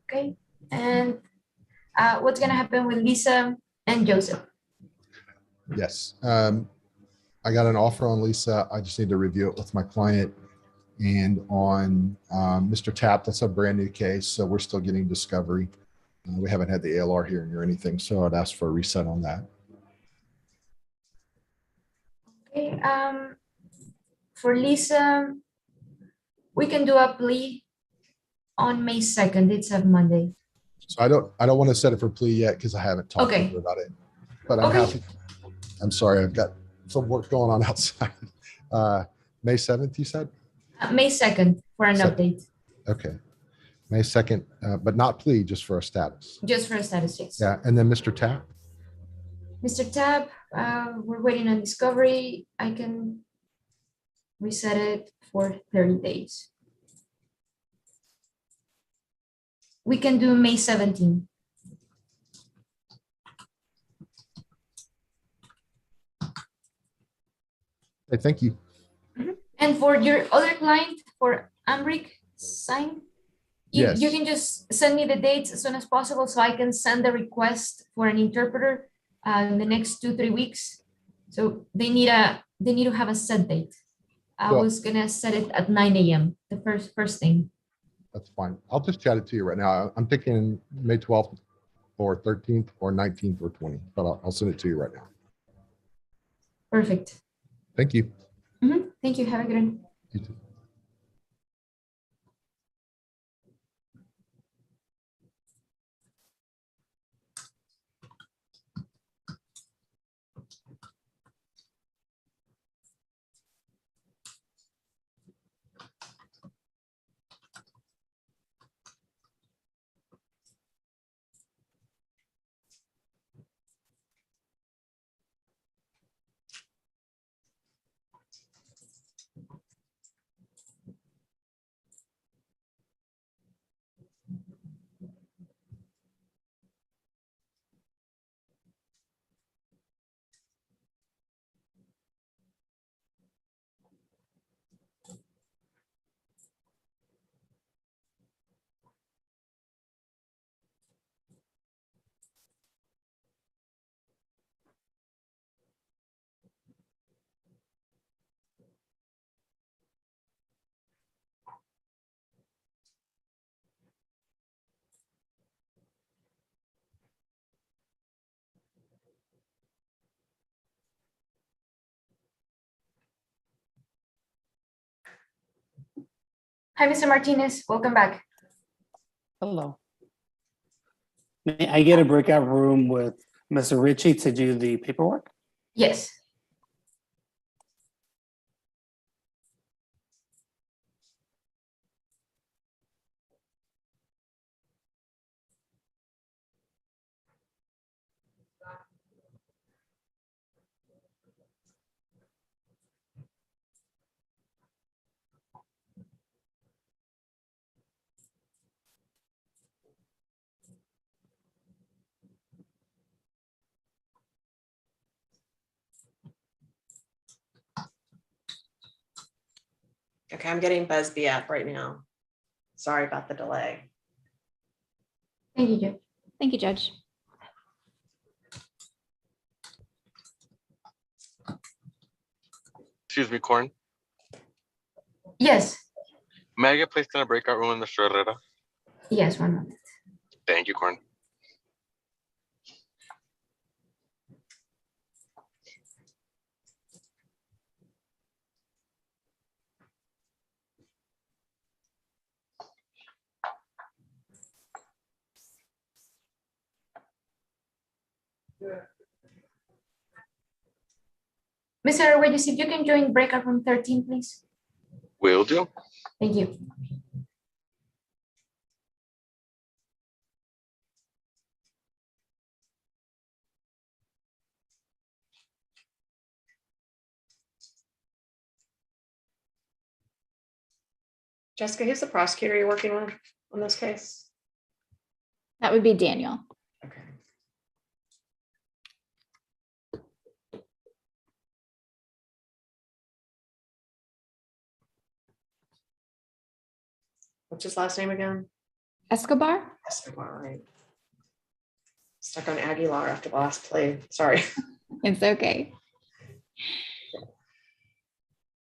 Okay. And what's going to happen with Lisa and Joseph? Yes. I got an offer on Lisa. I just need to review it with my client. And on Mr. Tapp, that's a brand new case. So we're still getting discovery. We haven't had the ALR hearing or anything. So I'd ask for a reset on that. Okay. For Lisa, we can do a plea on May 2nd. It's a Monday. So I don't want to set it for plea yet because I haven't talked to her about it. But I'm happy. I'm sorry, I've got some work going on outside. May 7th, you said? May 2nd for an update. Okay. May 2nd, but not plea, just for a status. Just for a status, yes. Yeah, and then Mr. Tapp? Mr. Tapp, we're waiting on discovery. I can reset it for 30 days. We can do May 17th. Hey, thank you. And for your other client, for Ambrick sign, Yes. you can just send me the dates as soon as possible so I can send the request for an interpreter in the next 2-3 weeks. So they need to have a set date. I was gonna set it at 9 a.m. the first thing. That's fine. I'll just chat it to you right now. I'm thinking May 12th or 13th or 19th or 20th, but I'll send it to you right now. Perfect. Thank you. Thank you. Have a good one. You too. Hi, Mr. Martinez. Welcome back. Hello. May I get a breakout room with Mr. Ritchie to do the paperwork? Yes. Okay, I'm getting Busby up right now. Sorry about the delay. Thank you, Judge. Thank you, Judge. Excuse me, Corin. Yes. May I get placed in a breakout room with Mr. Herrera? Yes, 1 moment. Thank you, Corin. Mr. Arguelles, if you can join breakout room 13, please. Will do. Thank you. Jessica, who's the prosecutor you're working with on this case? That would be Daniel. Okay. What's his last name again? Escobar? Escobar, right? Stuck on Aguilar after the last play. Sorry. It's okay.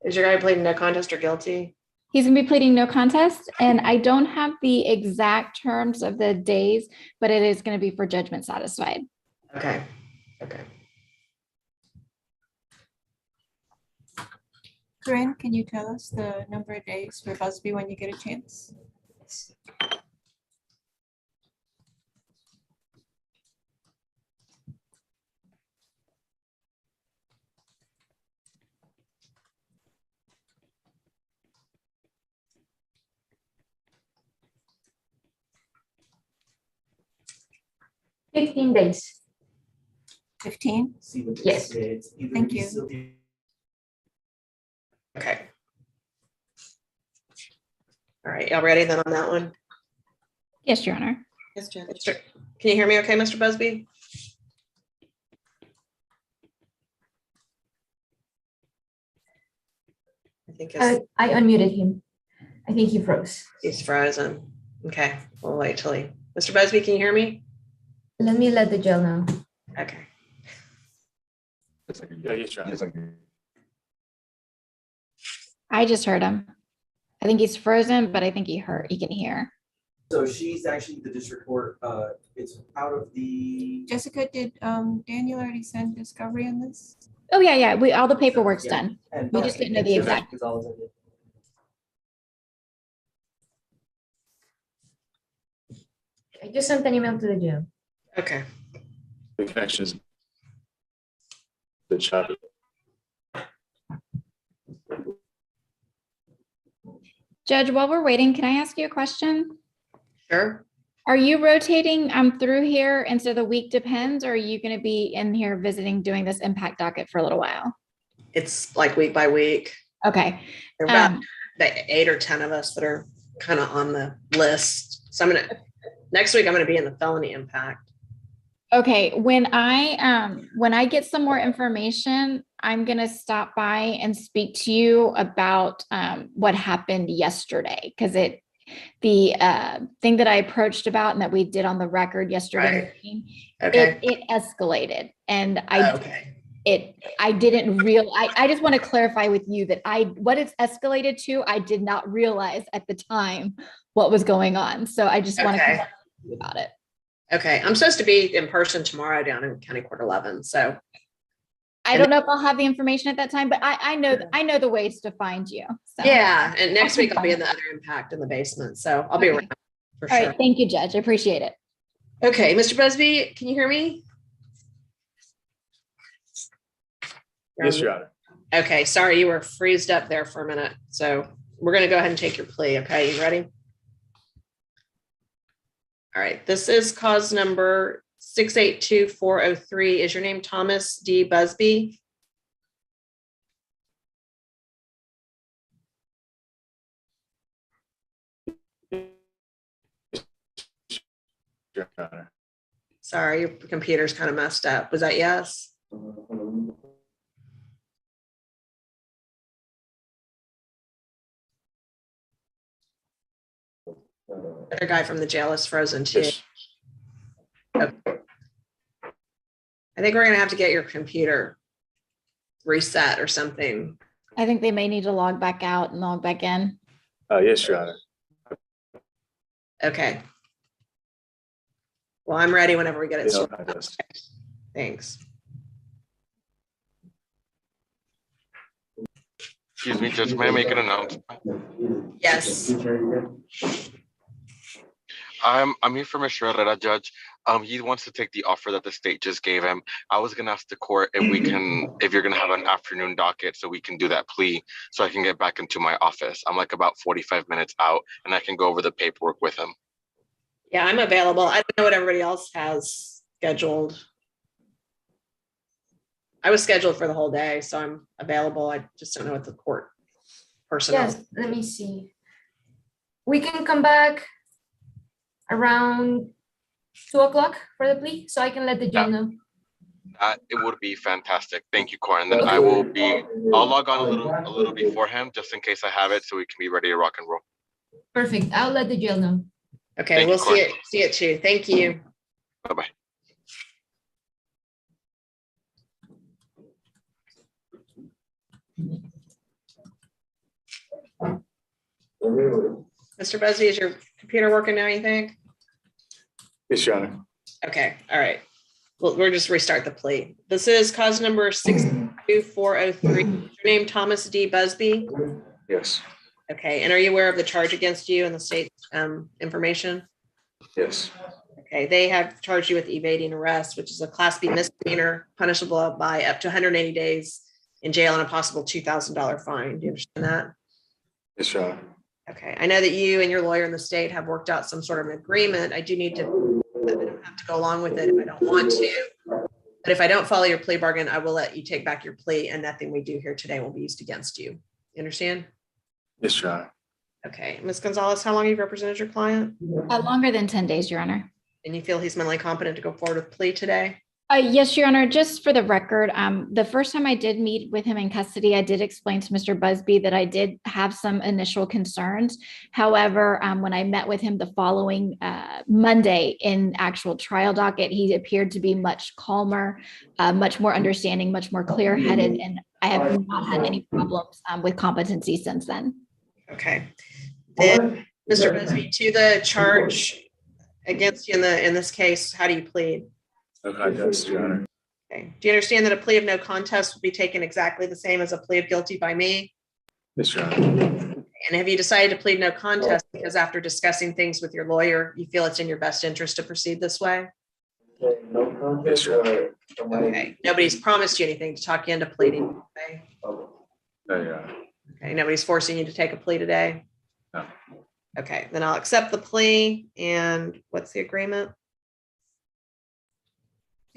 Is your guy pleading no contest or guilty? He's gonna be pleading no contest, and I don't have the exact terms of the days, but it is gonna be for judgment satisfied. Okay. Okay. Corinne, can you tell us the number of days for Busby when you get a chance? Yes. 15 days. 15? Yes. Thank you. Okay. All right, y'all ready then on that one? Yes, Your Honor. Yes, Judge. Can you hear me okay, Mr. Busby? I think I unmuted him. I think he froze. he's frozen. Okay, we'll wait till he. Mr. Busby, can you hear me? Let me let the jail know. Okay. I just heard him. I think he's frozen, but I think he can hear. So she's actually the district court, it's out of the. Jessica, did Daniel already send discovery on this? Oh, yeah. All the paperwork's Yeah. done. And We just didn't know the exact. Is all I did. I just sent an email to the jail. Okay. The connections. The chat. Judge, while we're waiting, can I ask you a question? Sure. Are you rotating through here and so the week depends, or are you going to be in here visiting, doing this impact docket for a little while? It's like week by week. Okay. There are about 8 or 10 of us that are kind of on the list. So next week I'm gonna be in the felony impact. Okay, when I get some more information, I'm gonna stop by and speak to you about what happened yesterday, because the thing that I approached about and that we did on the record yesterday, it escalated, and I just want to clarify with you that what it's escalated to, I did not realize at the time what was going on. So I just want to talk to you about it. Okay, I'm supposed to be in person tomorrow down in County Court 11. So I don't know if I'll have the information at that time, but I know the ways to find you. So. Yeah, and next week I'll be in the other impact in the basement. So I'll be around for All sure. right, thank you, Judge. I appreciate it. Okay, Mr. Busby, can you hear me? Yes, Your Honor. Okay, sorry, you were freezed up there for a minute. So we're going to go ahead and take your plea. Okay, you ready? All right, this is cause number 682403. Is your name Thomas D. Busby? Your Honor. Sorry, your computer's kind of messed up. Was that yes? Other guy from the jail is frozen too. Okay. I think we're gonna have to get your computer reset or something. I think they may need to log back out and log back in. Yes, Your Honor. Okay. Well, I'm ready whenever we get it Yeah, sorted. I guess. Thanks. Excuse me, Judge, may I make an announcement? Yes. I'm here for Mr. Herrera, Judge. He wants to take the offer that the state just gave him. I was gonna ask the court if you're gonna have an afternoon docket so we can do that plea, so I can get back into my office. I'm like about 45 minutes out and I can go over the paperwork with him. Yeah, I'm available. I don't know what everybody else has scheduled. I was scheduled for the whole day, so I'm available. I just don't know what the court personnel. Yes, let me see. We can come back around 2 o'clock for the plea, so I can let the jail know. It would be fantastic. Thank you, Court. And then I'll log on a little beforehand just in case I have it so we can be ready to rock and roll. Perfect. I'll let the jail know. Okay, Thank we'll you, see it too. Thank you. Bye-bye. Mr. Busby, is your computer working now, you think? Yes, Your Honor. Okay, all right. Well, we'll just restart the plea. This is cause number 62403. Your name Thomas D. Busby? Yes. Okay, and are you aware of the charge against you and the state information? Yes. Okay, they have charged you with evading arrest, which is a Class B misdemeanor, punishable by up to 180 days in jail and a possible $2,000 fine. Do you understand that? Yes, Your Honor. Okay, I know that you and your lawyer in the state have worked out some sort of an agreement. I don't have to go along with it if I don't want to. But if I don't follow your plea bargain, I will let you take back your plea and nothing we do here today will be used against you. You understand? Yes, Your Honor. Okay, Ms. Gonzalez, how long have you represented your client? Longer than 10 days, Your Honor. And you feel he's mentally competent to go forward with plea today? Yes, Your Honor, just for the record, the first time I did meet with him in custody, I did explain to Mr. Busby that I did have some initial concerns. However, when I met with him the following Monday in actual trial docket, he appeared to be much calmer, much more understanding, much more clear-headed, and I have not had any problems with competency since then. Okay. Then, Mr. Busby, to the charge against you in this case, how do you plead? No contest, Your Honor. Okay. Do you understand that a plea of no contest will be taken exactly the same as a plea of guilty by me? Yes, Your Honor. And have you decided to plead no contest because after discussing things with your lawyer, you feel it's in your best interest to proceed this way? Yes, Your Honor. Okay. Nobody's promised you anything to talk you into pleading. Okay. No, Your Honor. Okay. Nobody's forcing you to take a plea today? No. Okay. Then I'll accept the plea. And what's the agreement?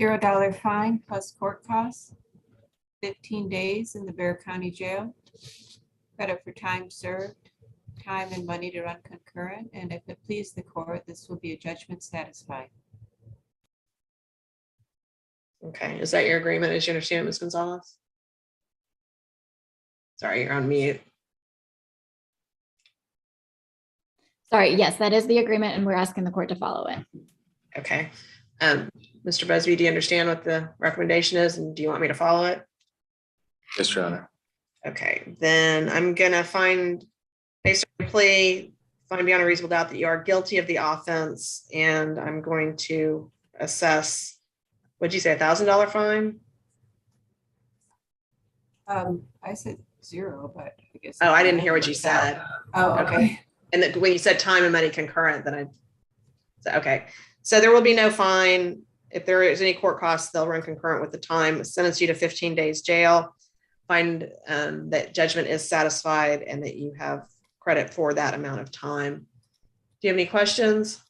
$0 fine plus court costs, 15 days in the Bexar County Jail, credit for time served, time and money to run concurrent, and if it please the court, this will be a judgment satisfied. Okay. Is that your agreement as you understand it, Ms. Gonzalez? Sorry, you're on mute. Sorry, yes, that is the agreement, and we're asking the court to follow it. Okay. Mr. Busby, do you understand what the recommendation is, and do you want me to follow it? Yes, Your Honor. Okay, then I'm gonna find, based on your plea, find beyond a reasonable doubt that you are guilty of the offense, and I'm going to assess, what'd you say, $1,000 fine? I said 0, but I guess. Oh, I didn't hear what you said. Oh, okay. And that when you said time and money concurrent, then okay. So there will be no fine. If there is any court costs, they'll run concurrent with the time. Sentence you to 15 days jail. Find that judgment is satisfied and that you have credit for that amount of time. Do you have any questions?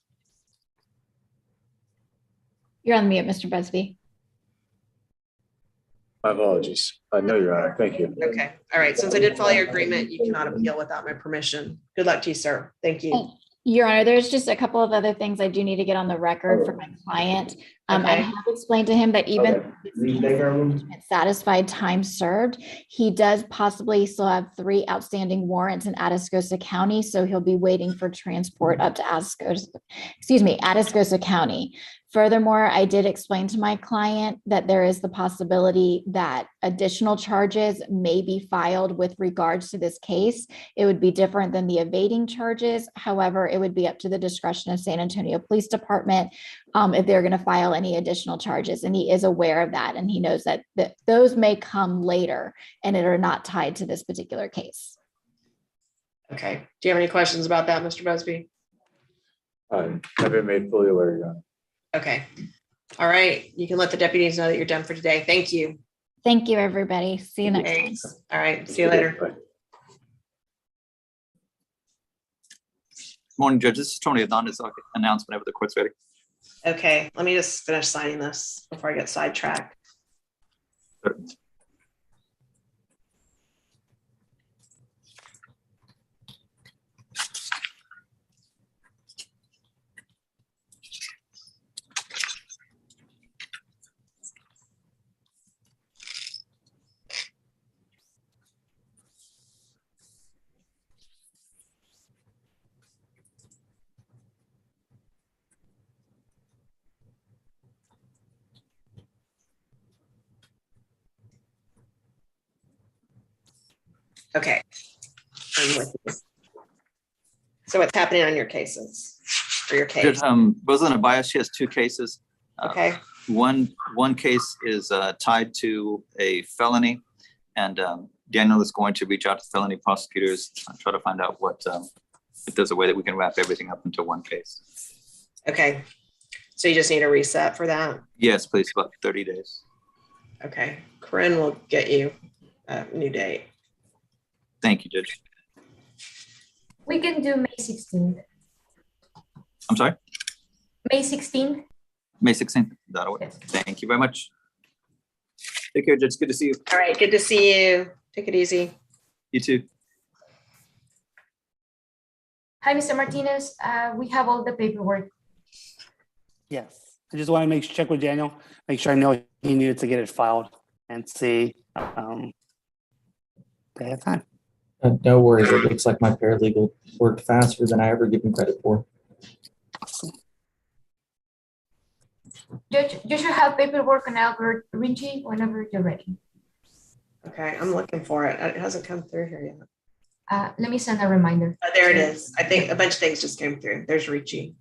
You're on mute, Mr. Busby. My apologies. No, Your Honor. Thank you. Okay. All right. Since I did follow your agreement, you cannot appeal without my permission. Good luck to you, sir. Thank you. Your Honor, there's just a couple of other things I do need to get on the record for my client. I Okay. have explained to him that even Okay. if Will you this take our room? management satisfied time served, he does possibly still have 3 outstanding warrants in Atascosa County, so he'll be waiting for transport up to Atascosa County. Furthermore, I did explain to my client that there is the possibility that additional charges may be filed with regards to this case. It would be different than the evading charges. However, it would be up to the discretion of San Antonio Police Department if they're going to file any additional charges. And he is aware of that. And he knows that those may come later and it are not tied to this particular case. Okay. Do you have any questions about that, Mr. Busby? I've been made fully aware, Your Honor. Okay. All right. You can let the deputies know that you're done for today. Thank you. Thank you, everybody. See you next time. Thanks. All right. See you later. Morning, Judge. This is Tony Adonis. I'll announce whenever the court's ready. Okay. Let me just finish signing this before I get sidetracked. Okay. I'm with you. So what's happening on your cases for your case? Judge, Rosalind Abias, she has 2 cases. Okay. One case is tied to a felony, and Daniel is going to reach out to felony prosecutors and try to find out what if there's a way that we can wrap everything up into one case. Okay. So you just need a reset for that? Yes, please, about 30 days. Okay. Corinne will get you a new date. Thank you, Judge. We can do May 16th. I'm sorry? May 16th. May 16th. That'll work. Thank you very much. Take care, Judge. Good to see you. All right. Good to see you. Take it easy. You too. Hi, Mr. Martinez. We have all the paperwork. Yes. I just want to check with Daniel, make sure I know he needed to get it filed and see they have time. No worries. It looks like my paralegal worked faster than I ever give him credit for. Judge, you should have paperwork on Albert Rinchi whenever you're ready. Okay. I'm looking for it. It hasn't come through here yet. Let me send a reminder. Oh, there it is. I think a bunch of things just came through. There's Ricci.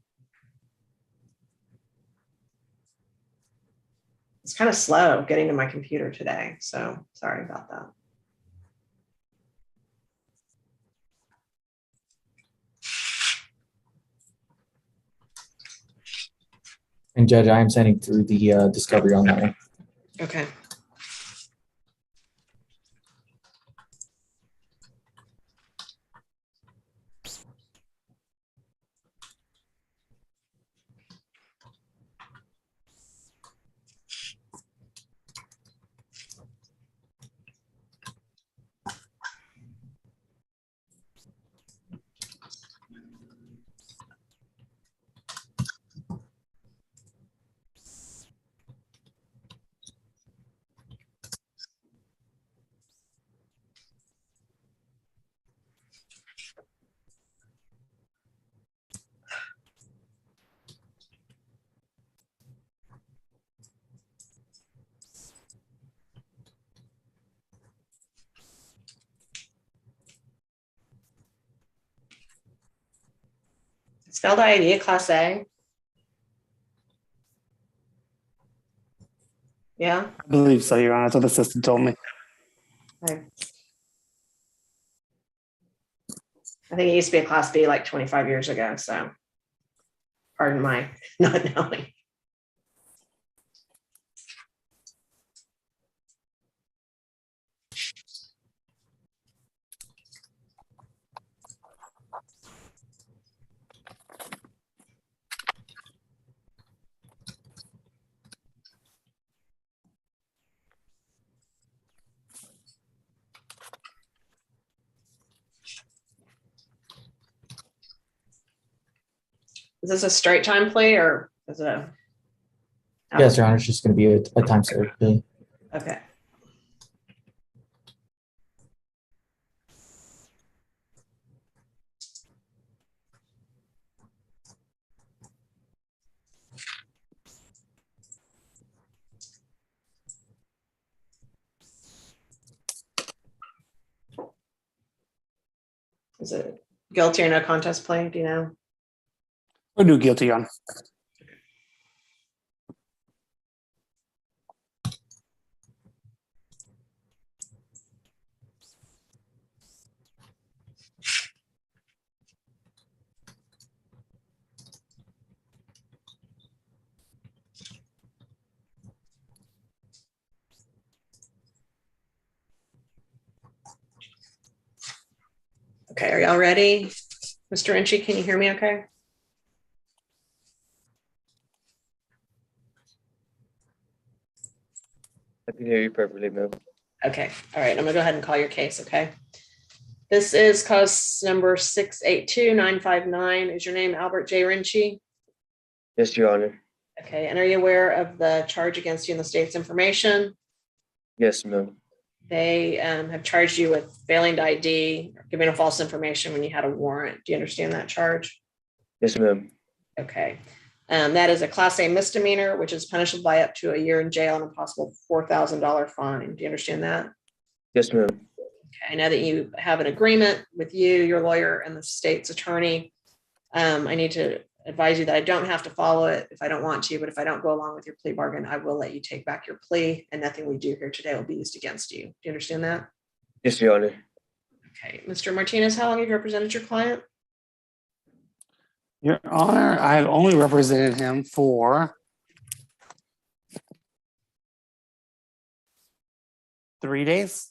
It's kind of slow getting to my computer today, so sorry about that. And Judge, I am sending through the discovery on that one. Okay. Spelled ID, Class A. Yeah. I believe so, Your Honor. That's what the system told me. Okay. I think it used to be a Class B like 25 years ago, so pardon my not knowing. Is this a straight time plea or is it a Yes, Your Honor, it's just going to be a time served plea. Okay. Is it guilty or no contest plea? Do you know? We'll do guilty on. Okay, are y'all ready? Mr. Ritchie, can you hear me okay? I can hear you perfectly, ma'am. Okay, all right, I'm gonna go ahead and call your case, okay? This is cause number 682959. Is your name Albert J. Ritchie? Yes, Your Honor. Okay, and are you aware of the charge against you in the state's information? Yes, ma'am. They have charged you with failing to ID, or giving a false information when you had a warrant. Do you understand that charge? Yes, ma'am. Okay. That is a Class A misdemeanor, which is punishable by up to a year in jail and a possible $4,000 fine. Do you understand that? Yes, ma'am. Okay. I know that you have an agreement with you, your lawyer, and the state's attorney. I need to advise you that I don't have to follow it if I don't want to, but if I don't go along with your plea bargain, I will let you take back your plea, and nothing we do here today will be used against you. Do you understand that? Yes, Your Honor. Okay. Mr. Martinez, how long have you represented your client? Your Honor, I have only represented him for 3 days.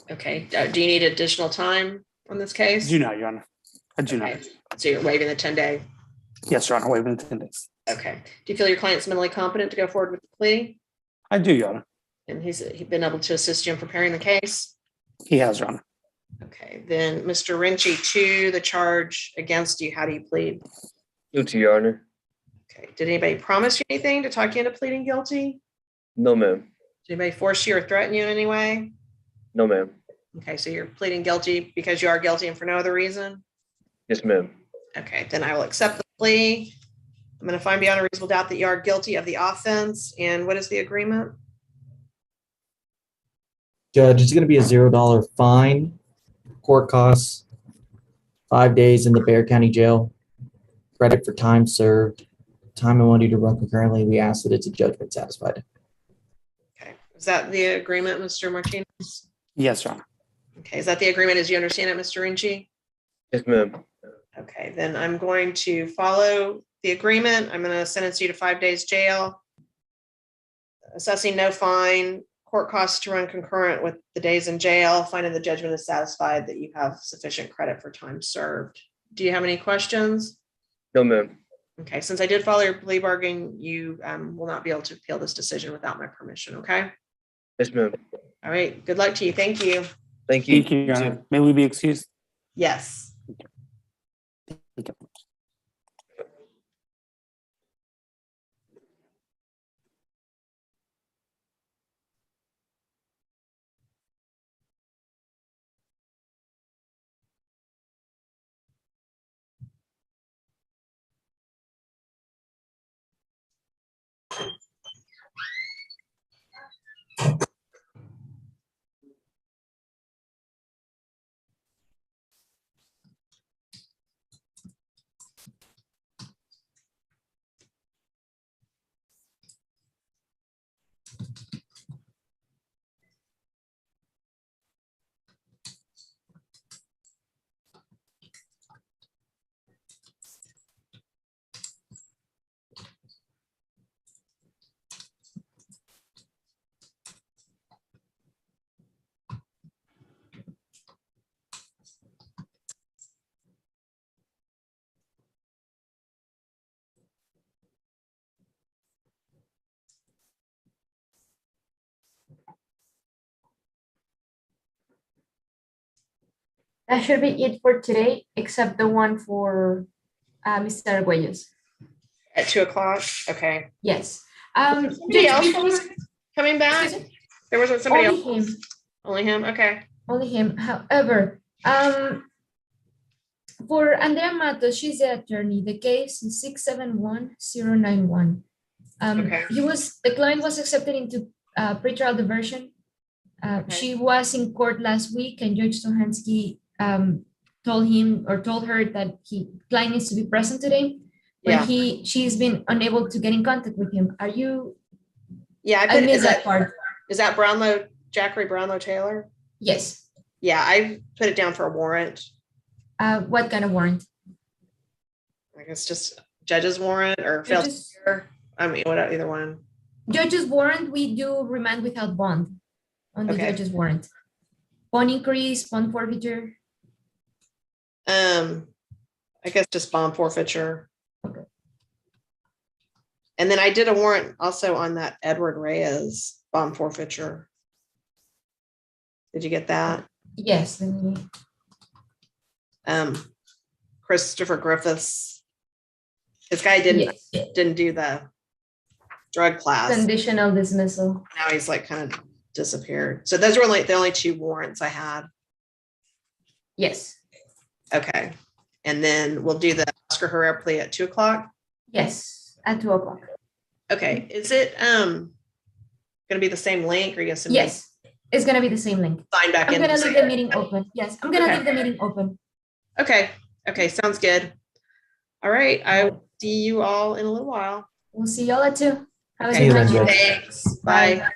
Okay. Do you need additional time on this case? I do not, Your Honor. I do not. So you're waiving the 10-day? Yes, Your Honor, waiving the 10 days. Okay. Do you feel your client's mentally competent to go forward with the plea? I do, Your Honor. And he's been able to assist you in preparing the case? He has, Your Honor. Okay. Then Mr. Ritchie, to the charge against you, how do you plead? Guilty, Your Honor. Okay. Did anybody promise you anything to talk you into pleading guilty? No, ma'am. Did anybody force you or threaten you in any way? No, ma'am. Okay. So you're pleading guilty because you are guilty and for no other reason? Yes, ma'am. Okay. Then I will accept the plea. I'm going to find beyond a reasonable doubt that you are guilty of the offense. And what is the agreement? Judge, it's going to be a $0 fine, court costs, 5 days in the Bexar County Jail, credit for time served, time and money to run concurrently. We ask that it's a judgment satisfied. Okay. Is that the agreement, Mr. Martinez? Yes, Your Honor. Okay. Is that the agreement as you understand it, Mr. Ritchie? Yes, ma'am. Okay. Then I'm going to follow the agreement. I'm going to sentence you to 5 days jail, assessing no fine, court costs to run concurrent with the days in jail, finding the judgment is satisfied that you have sufficient credit for time served. Do you have any questions? No, ma'am. Okay, since I did follow your plea bargain, you will not be able to appeal this decision without my permission, okay? Yes, ma'am. All right, good luck to you. Thank you. Thank you. Thank you, Your Honor. May we be excused? Yes. Thank you. That should be it for today, except the one for Mr. Arguelles. At 2 o'clock? Okay. Yes. Somebody else that was coming back? There wasn't somebody Only else? him. Only him? Okay. Only him. However, for Andrea Matos, she's the attorney. The case is 671091. Okay. The client was accepted into pretrial diversion. She was in court last week, and Judge Stohansky told her that client needs to be present today. But she's been unable to get in contact with him. Are you? Yeah, I missed that part. Is that Brownlow, Jackery Brownlow Taylor? Yes. Yeah, I put it down for a warrant. What kind of warrant? I guess just judge's warrant or failed. I mean, what either one. Judge's warrant, we do remand without bond on the judge's warrant. Bond increase, bond forfeiture. I guess just bond forfeiture. Okay. And then I did a warrant also on that Edward Reyes bond forfeiture. Did you get that? Yes. Christopher Griffiths. This guy didn't do the drug class. Conditional dismissal. Now he's like kind of disappeared. So those were like the only two warrants I had. Yes. Okay. And then we'll do the Oscar Herrera plea at 2:00. Yes, at 2:00. Okay. Is it going to be the same link or you guys? Yes, it's going to be the same link. Sign back in. I'm going to leave the meeting open. Yes, I'm going to leave the meeting open. Okay. Okay. Sounds good. All right. I will see you all in a little while. We'll see y'all at 2:00. Have a Okay. good night. Thanks. Bye.